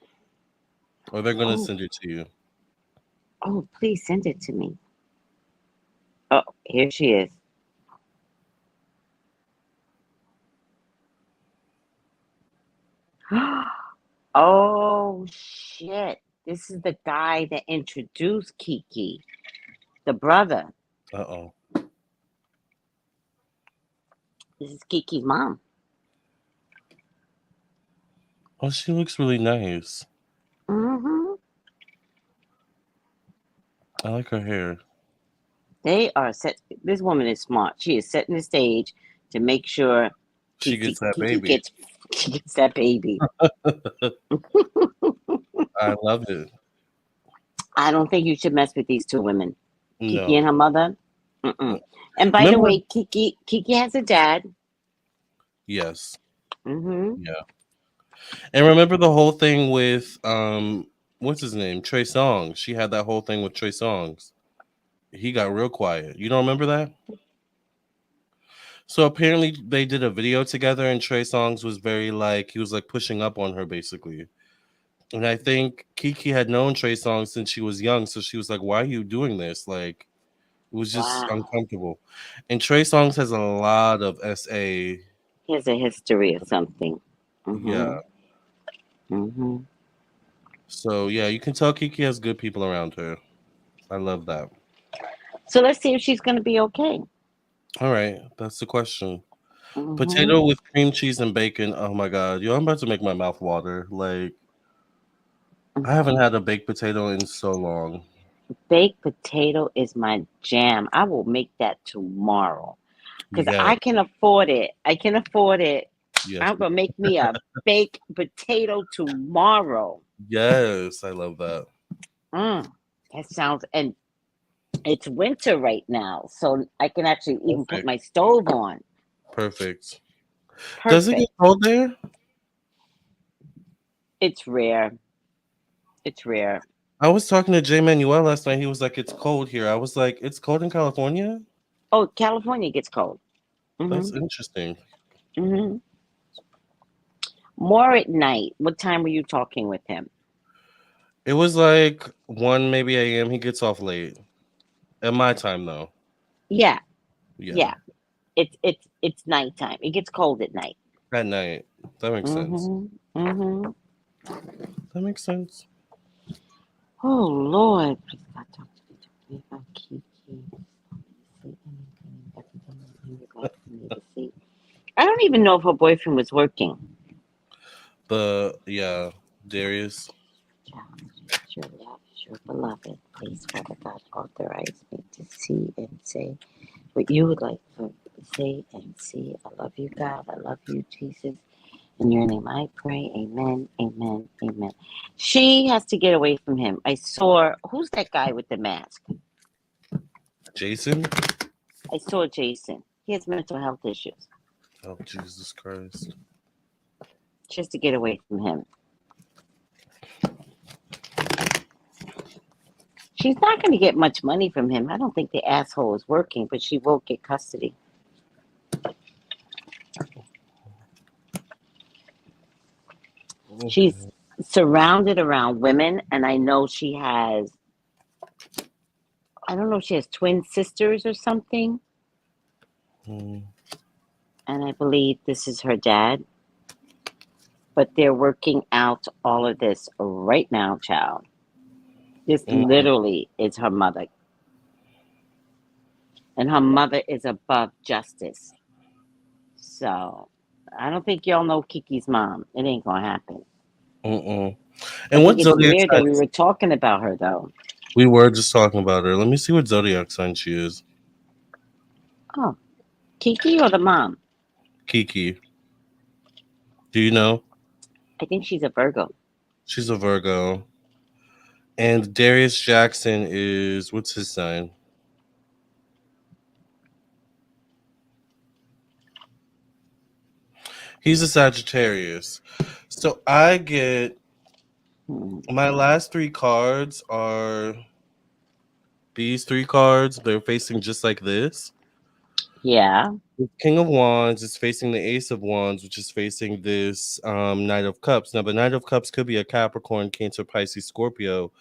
or they're gonna Oh, send it to you. oh, please send it to me. Oh, here she is. Oh shit! This is the guy that introduced Kiki, the brother. Uh-oh. This is Kiki's mom. Oh, she looks really nice. Mm-hmm. I like her hair. They are set. This woman is smart. She is setting the stage to make sure She gets that Kiki baby. she gets that baby. I love it. I don't think you should mess with these two women, Kiki and No. her mother. Mm-mm. And by the Remember? way, Kiki has a dad. Yes. Mm-hmm. Yeah. And remember the whole thing with what's his name? Trey Songz. She had that whole thing with Trey Songz. He got real quiet. You don't remember that? So apparently they did a video together and Trey Songz was very like he was like pushing up on her basically. And I think Kiki had known Trey Songz since she was young, so she was like, "Why are you doing this?" Like it was just Wow. uncomfortable. And Trey Songz has a lot of SA. He has a history of something. Yeah. Mm-hmm. Mm-hmm. So yeah, you can tell Kiki has good people around her. I love that. So let's see if she's going to be okay. All right, that's the question. Mm-hmm. Potato with cream cheese and bacon. Oh my god, yo, I'm about to make my mouth water. Like I haven't had a baked potato in so long. Baked potato is my jam. I will make that tomorrow because Yeah, I can afford it. I can afford it. yes, I'm gonna make me a baked potato tomorrow. yes. I love that. Mm, that sounds, and it's winter right now, so I can actually even put Perfect, my stove on. perfect. Does it get Perfect. cold there? It's rare. It's rare. I was talking to Jay Manuel last night. He was like, "It's cold here." I was like, "It's cold in California." Oh, California gets cold. That's Mm-hmm. interesting. Mm-hmm. More at night. What time were you talking with him? It was like 1 maybe a.m. He gets off late. At my time though. Yeah, Yeah. yeah. It's nighttime. It gets cold at night. At night. That makes sense. Mm-hmm. Mm-hmm. That makes sense. Oh Lord. Please God, talk to me about Kiki. Say anything, everything you would like for me to see. I don't even know if her boyfriend was working. Darius. Challenge your love, your beloved. Please, Father God, authorize me to see and say what you would like for me to say and see. I love you, God. I love you, Jesus. In your name I pray. Amen. Amen. Amen. She has to get away from him. I saw who's that guy with the mask? Jason? I saw Jason. He has mental health issues. Oh Jesus Christ. She has to get away from him. She's not going to get much money from him. I don't think the asshole is working, but she will get custody. She's surrounded around women, and I know she has, I don't know if she has twin sisters or something. Mm. And I believe this is her dad. But they're working out all of this right now, child. This Mm. literally is her mother. And her mother is above justice. So I don't think y'all know Kiki's mom. It ain't gonna happen. Mm-mm. I And think what it's zodiac weird that sign we is? were talking about her though. We were just talking about her. Let me see what zodiac sign she is. Oh, Kiki or the mom? Kiki. Do you know? I think she's a Virgo. She's a Virgo. And Darius Jackson is what's his sign? He's a Sagittarius. So I get Hmm. my last three cards are these three cards. They're facing just like this. Yeah. The King of Wands is facing the Ace of Wands, which is facing this Knight of Cups. Now, the Knight of Cups could be a Capricorn, Cancer, Pisces, Scorpio.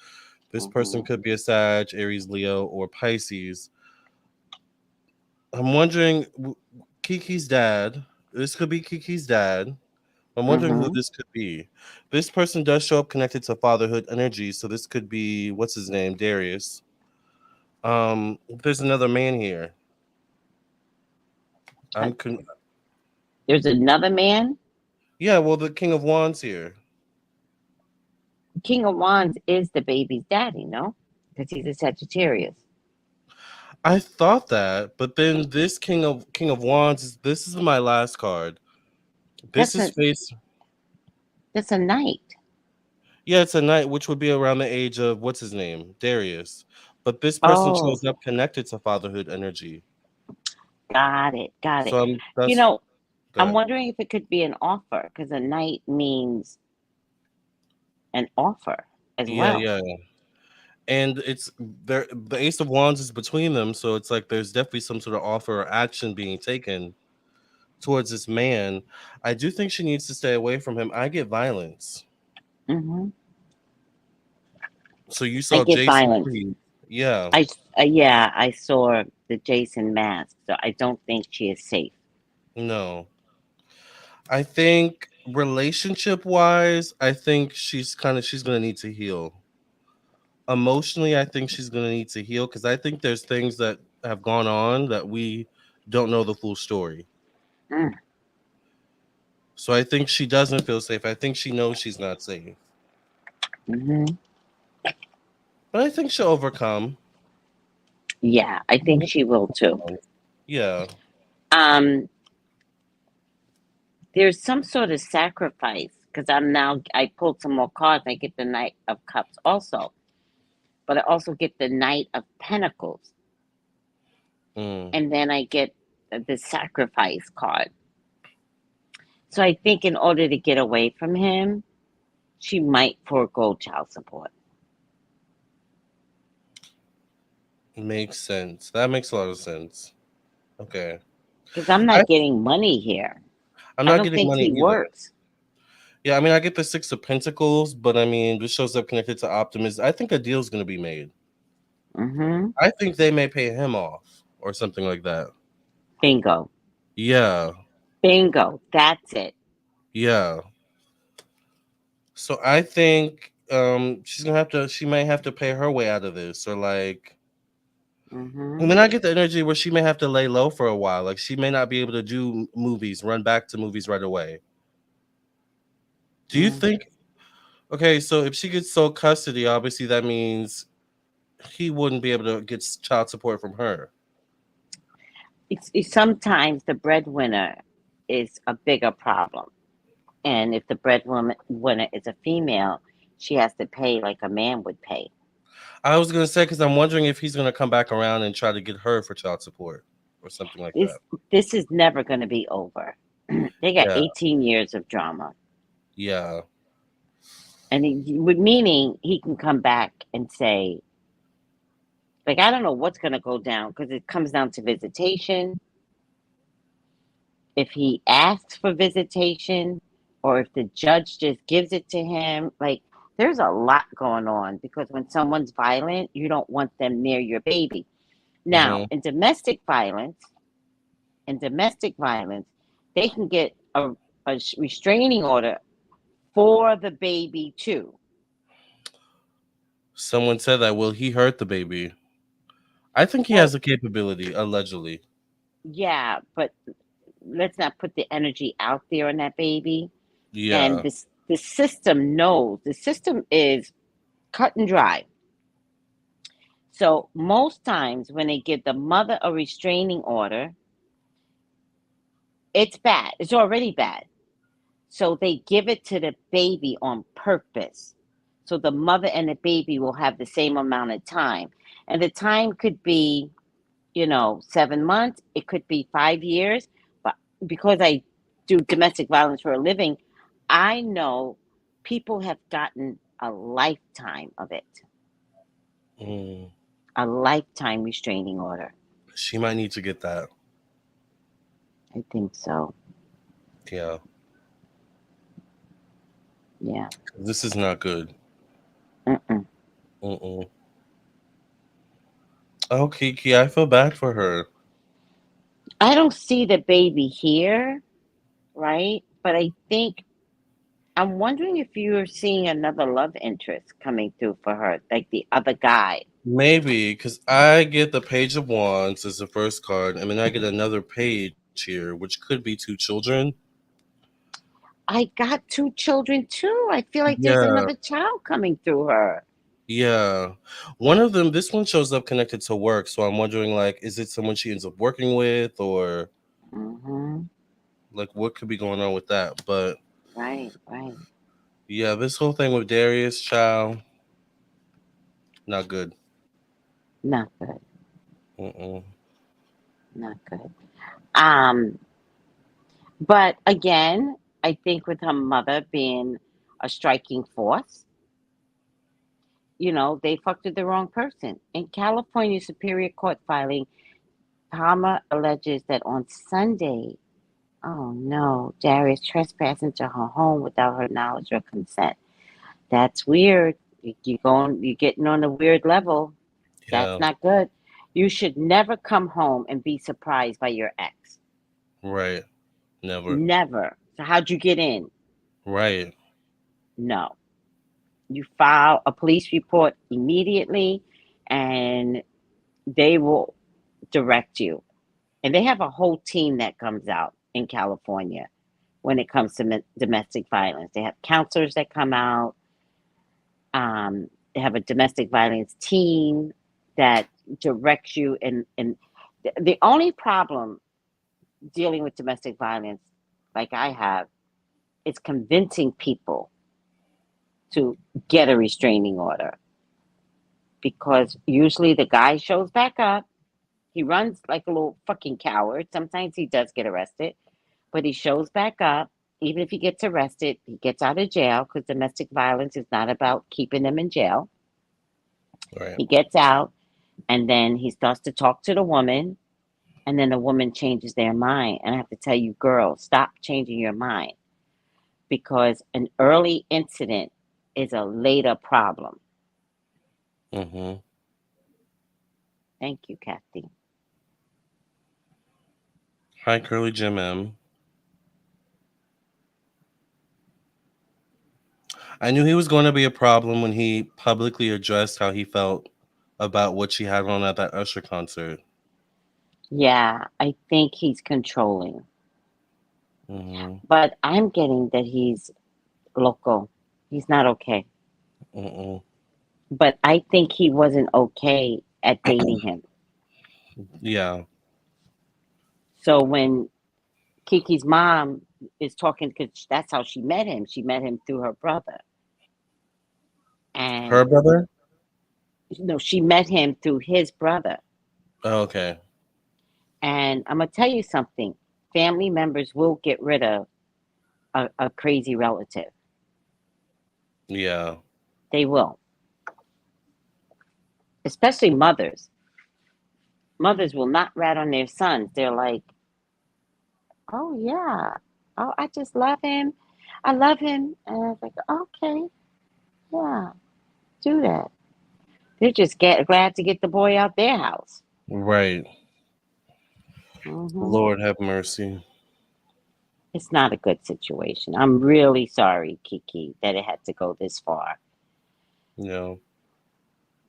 This person Hmm. could be a Sag, Aries, Leo, or Pisces. I'm wondering, Kiki's dad. This could be Kiki's dad. I'm wondering who Hmm. this could be. This person does show up connected to fatherhood energy, so this could be what's his name, Darius. There's another man here. I'm con- There's another man. yeah, well, the King of Wands here. King of Wands is the baby's daddy, no? Because he's a Sagittarius. I thought that, but then this King of Wands is this is my last card. This That's is a face that's a knight. yeah, it's a knight, which would be around the age of what's his name, Darius. But this person Oh, shows up connected to fatherhood energy. got it, got it. So I'm You that's know, I'm good. wondering if it could be an offer because a knight means an offer as Yeah, well. yeah. And it's there the Ace of Wands is between them, so it's like there's definitely some sort of offer or action being taken towards this man. I do think she needs to stay away from him. I get violence. Hmm. So you I saw get Jason violence. Reed. Yeah. Yeah, I saw the Jason mask, so I don't think she is safe. No. I think relationship wise, I think she's gonna need to heal. Emotionally, I think she's gonna need to heal because I think there's things that have gone on that we don't know the full story. Mm. So I think she doesn't feel safe. I think she knows she's not safe. Hmm. But I think she'll overcome. Yeah, I think she will too. Yeah. Um, there's some sort of sacrifice because I pulled some more cards. I get the Knight of Cups also, but I also get the Knight of Pentacles, Mm. and then I get the Sacrifice card. So I think in order to get away from him, she might forego child support. Makes sense. That makes a lot of sense. Okay. Because I'm I not getting money here. I'm I not don't getting think money he either. works. Yeah, I mean I get the Six of Pentacles, but I mean this shows up connected to optimism. I think a deal's gonna be made. Mm-hmm. I think they may pay him off or something like that. Bingo. Yeah. Bingo. That's it. Yeah. So I think she might have to pay her way out of this or like Mm-hmm. and then I get the energy where she may have to lay low for a while. Like she may not be able to do movies, run back to movies right away. Do you Mm. think okay, so if she gets sole custody, obviously that means he wouldn't be able to get child support from her. It's sometimes the breadwinner is a bigger problem. And if the breadwinner winner is a female, she has to pay like a man would pay. I was gonna say because I'm wondering if he's gonna come back around and try to get her for child support or something like This that. this is never going to be over. They got Yeah, 18 years of drama, yeah. and with meaning he can come back and say, like, I don't know what's going to go down because it comes down to visitation. If he asks for visitation, or if the judge just gives it to him, like. There's a lot going on because when someone's violent, you don't want them near your baby. Now, Mm-hmm. in domestic violence, they can get a restraining order for the baby too. Someone said that. Will he hurt the baby? I think he has Well, the capability, allegedly. yeah, but let's not put the energy out there on that baby. And Yeah. The system knows. The system is cut and dry. So most times when they give the mother a restraining order, it's bad. It's already bad. So they give it to the baby on purpose. So the mother and the baby will have the same amount of time. And the time could be, 7 months. It could be 5 years. But because I do domestic violence for a living, I know people have gotten a lifetime of it. Mm. A lifetime restraining order. She might need to get that. I think so. Yeah. Yeah. This is not good. Mm-mm. Mm-mm. Oh, Kiki, I feel bad for her. I don't see the baby here, right? But I think I'm wondering if you're seeing another love interest coming through for her, like the other guy. Maybe, because I get the Page of Wands as the first card, and then I get another page here, which could be two children. I got two children too. I feel like there's Yeah, another child coming through her. yeah. One of them, this one shows up connected to work, so I'm wondering, like, is it someone she ends up working with, or Hmm. like what could be going on with that? But Right, right. yeah, this whole thing with Darius, child, not good. Not good. Mm-mm. Not good. Um, but again, I think with her mother being a striking force, they fucked with the wrong person. In California Superior Court filing, Palmer alleges that on Sunday, oh no, Darius trespassed into her home without her knowledge or consent. That's weird. You're getting on a weird level. That's Yeah, not good. You should never come home and be surprised by your ex. right. Never. Never. So how'd you get in? Right. No. You file a police report immediately and they will direct you. And they have a whole team that comes out in California when it comes to domestic violence. They have counselors that come out. They have a domestic violence team that directs you. And the only problem dealing with domestic violence, like I have, is convincing people to get a restraining order. Because usually the guy shows back up. He runs like a little fucking coward. Sometimes he does get arrested, but he shows back up. Even if he gets arrested, he gets out of jail because domestic violence is not about keeping them in jail. Right. He gets out and then he starts to talk to the woman, and then the woman changes their mind. And I have to tell you, girls, stop changing your mind because an early incident is a later problem. Mm-hmm. Thank you, Kathy. Hi, Curly Jim M. I knew he was going to be a problem when he publicly addressed how he felt about what she had on at that Usher concert. Yeah, I think he's controlling, Mm-hmm. but I'm getting that he's local. He's not okay. Mm-mm. But I think he wasn't okay at dating him. Yeah. So when Kiki's mom is talking, because that's how she met him. She met him through her brother. And Her brother? no, she met him through his brother. Oh, okay. And I'm going to tell you something. Family members will get rid of a crazy relative. Yeah. They will. Especially mothers. Mothers will not rat on their sons. They're like, oh, yeah. Oh, I just love him. I love him. And I was like, okay, yeah, do that. They're just glad to get the boy out their house. Right. Hmm. Lord have mercy. It's not a good situation. I'm really sorry, Kiki, that it had to go this far. Yeah.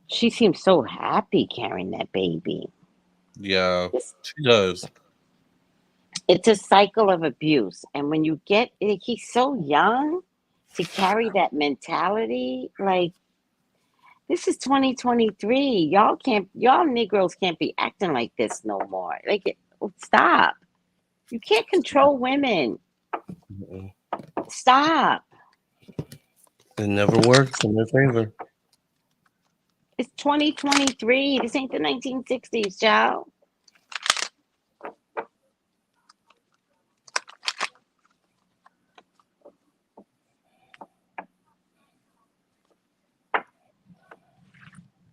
She seems so happy carrying that baby. Yeah. It's, She does. it's a cycle of abuse. And when you he's so young, to carry that mentality, like, this is 2023. Y'all Negroes can't be acting like this no more. Like, stop. You can't control women. Mm-mm. Stop. It never works in their favor. It's 2023. This ain't the 1960s, child.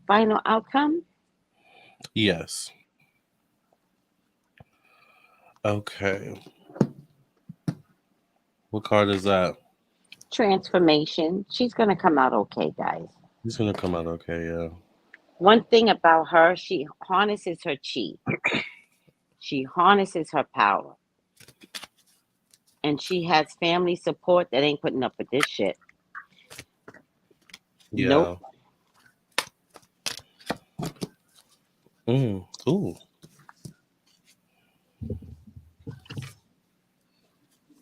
Final outcome? Yes. Okay. What card is that? Transformation. She's going to come out okay, guys. He's gonna come out okay, yeah. One thing about her, she harnesses her chi. She harnesses her power. And she has family support that ain't putting up with this shit. Yeah. Nope. Ooh.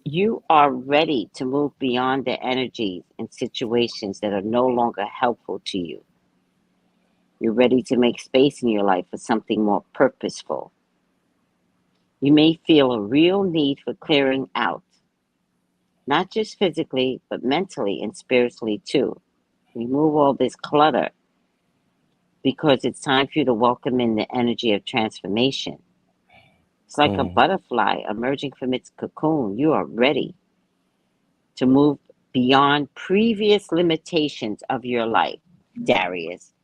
You are ready to move beyond the energies and situations that are no longer helpful to you. You're ready to make space in your life for something more purposeful. You may feel a real need for clearing out, not just physically, but mentally and spiritually too. Remove all this clutter because it's time for you to welcome in the energy of transformation. It's like a butterfly emerging from its cocoon. You are ready to move beyond previous limitations of your life, Darius.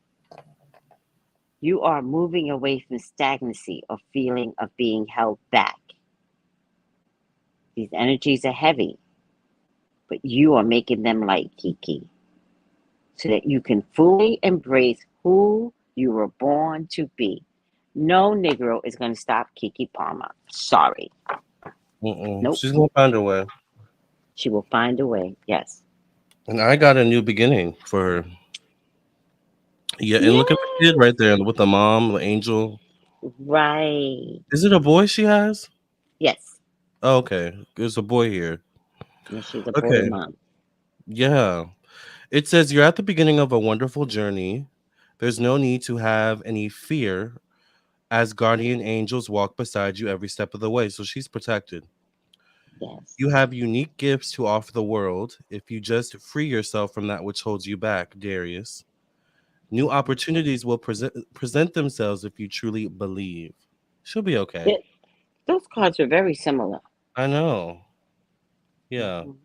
You are moving away from stagnancy or feeling of being held back. These energies are heavy, but you are making them light, Kiki, so that you can fully embrace who you were born to be. No Negro is going to stop Keke Palmet. Sorry. Nope. She's gonna find a way. She will find a way. Yes. And I got a new beginning for her. Yeah, and look at the kid Yes. right there with the mom, the angel. Right. Is it a boy she has? Yes. Oh, okay. There's a boy here. Yes, she's a boy Okay. mom. Yeah. It says you're at the beginning of a wonderful journey. There's no need to have any fear as guardian angels walk beside you every step of the way. So she's protected. Yes. You have unique gifts to offer the world if you just free yourself from that which holds you back, Darius. New opportunities will present themselves if you truly believe. She'll be okay. Those cards are very similar. I know. Yeah. Mhm.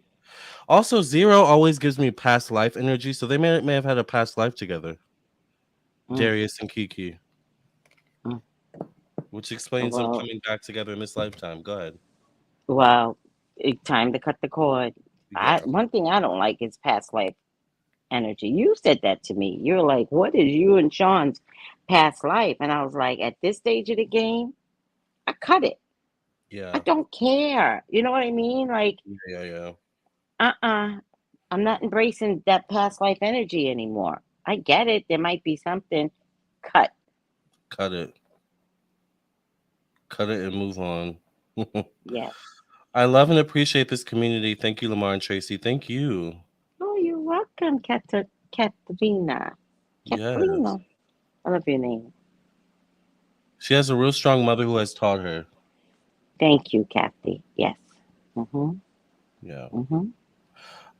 Also, Zero always gives me past life energy, so they may have had a past life together. Mm, Darius and Kiki, mm. which explains them Well, coming back together in this lifetime. Go ahead. well, it's time to cut the cord. Yeah. One thing I don't like is past life energy. You said that to me. You're like, what is you and Sean's past life? And I was like, at this stage of the game, I cut it. I Yeah. don't care. You know what I mean? Like, Yeah. I'm not embracing that past life energy anymore. I get it. There might be something. Cut. Cut it. Cut it and move on. Yes. I love and appreciate this community. Thank you, Lamarr and Tracey. Thank you. Oh, you're welcome, Katrina. Yes. Katrina. I love your name. She has a real strong mother who has taught her. Thank you, Kathy. Yes. Mm-hmm. Yeah. Mm-hmm.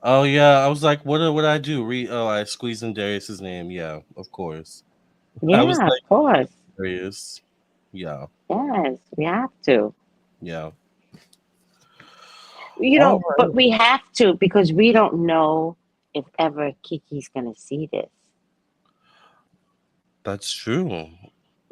Oh yeah. I was like, what did I do? I squeezed in Darius's name. Yeah, of course. I was Yeah, of like, course. Darius. Yeah. Yes, we have to. Yeah. All But right. we have to because we don't know if ever Kiki's going to see this. That's true.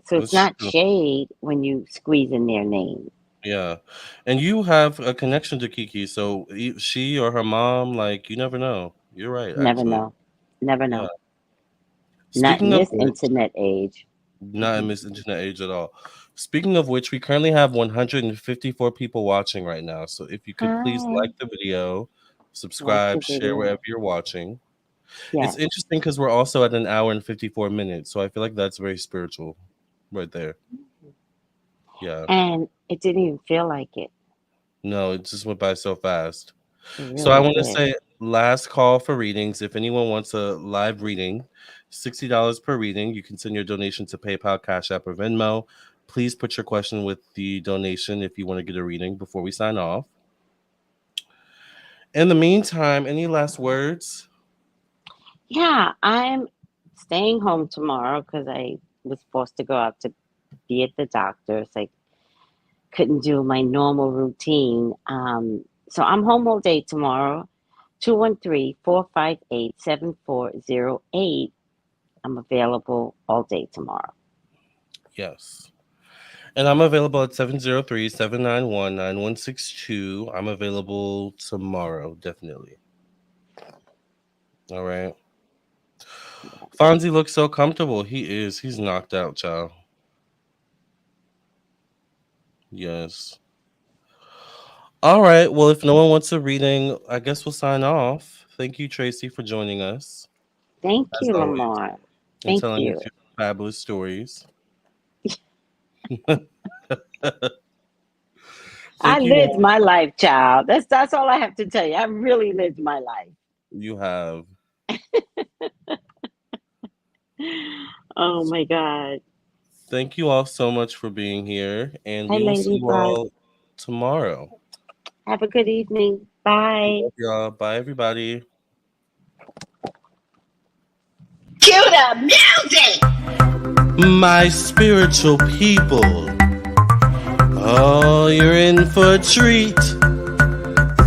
So it's That's not true. shade when you squeeze in their name. Yeah. And you have a connection to Kiki, so she or her mom, like, you never know. You're right, Never actually. know. Never Yeah. know. Not in Speaking of this which, internet age. not in this internet age at all. Speaking of which, we currently have 154 people watching right now. So if you could please Hi. like the video, Like the subscribe, share video. wherever you're watching. It's Yes. interesting because we're also at an hour and 54 minutes. So I feel like that's very spiritual right there. Yeah. And it didn't even feel like it. No, it just went by so fast. It So I really want to did. say last call for readings. If anyone wants a live reading, $60 per reading. You can send your donation to PayPal, Cash App, or Venmo. Please put your question with the donation if you want to get a reading before we sign off. In the meantime, any last words? Yeah, I'm staying home tomorrow because I was forced to go out to be at the doctor's. I couldn't do my normal routine. So I'm home all day tomorrow. 213-458-7408. I'm available all day tomorrow. Yes. And I'm available at 703-791-9162. I'm available tomorrow, definitely. All right. Fonzie looks so comfortable. He is. He's knocked out, child. Yes. All right. Well, if no one wants a reading, I guess we'll sign off. Thank you, Tracey, for joining us. Thank As you, always. Lamarr. And Thank telling you. us your fabulous stories. I Thank you lived all. my life, child. That's all I have to tell you. I really lived my life. You have. Oh my God. Thank you all so much for being here. And Hi, we will see you Ladybug. all tomorrow. Have a good evening. Bye. Love y'all. Bye, everybody. Cue the music. My spiritual people. Oh, you're in for a treat.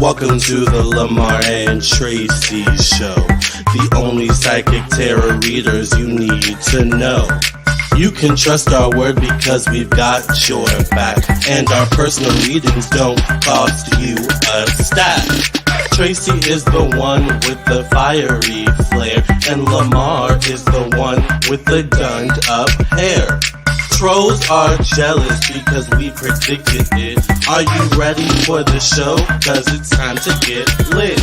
Welcome to the Lamarr and Tracey show. The only psychic tarot readers you need to know. You can trust our word because we've got your back. And our personal readings don't cost you a stack. Tracey is the one with the fiery flare, and Lamarr is the one with the gunned up hair. Trolls are jealous because we predicted it. Are you ready for the show? 'Cause it's time to get lit.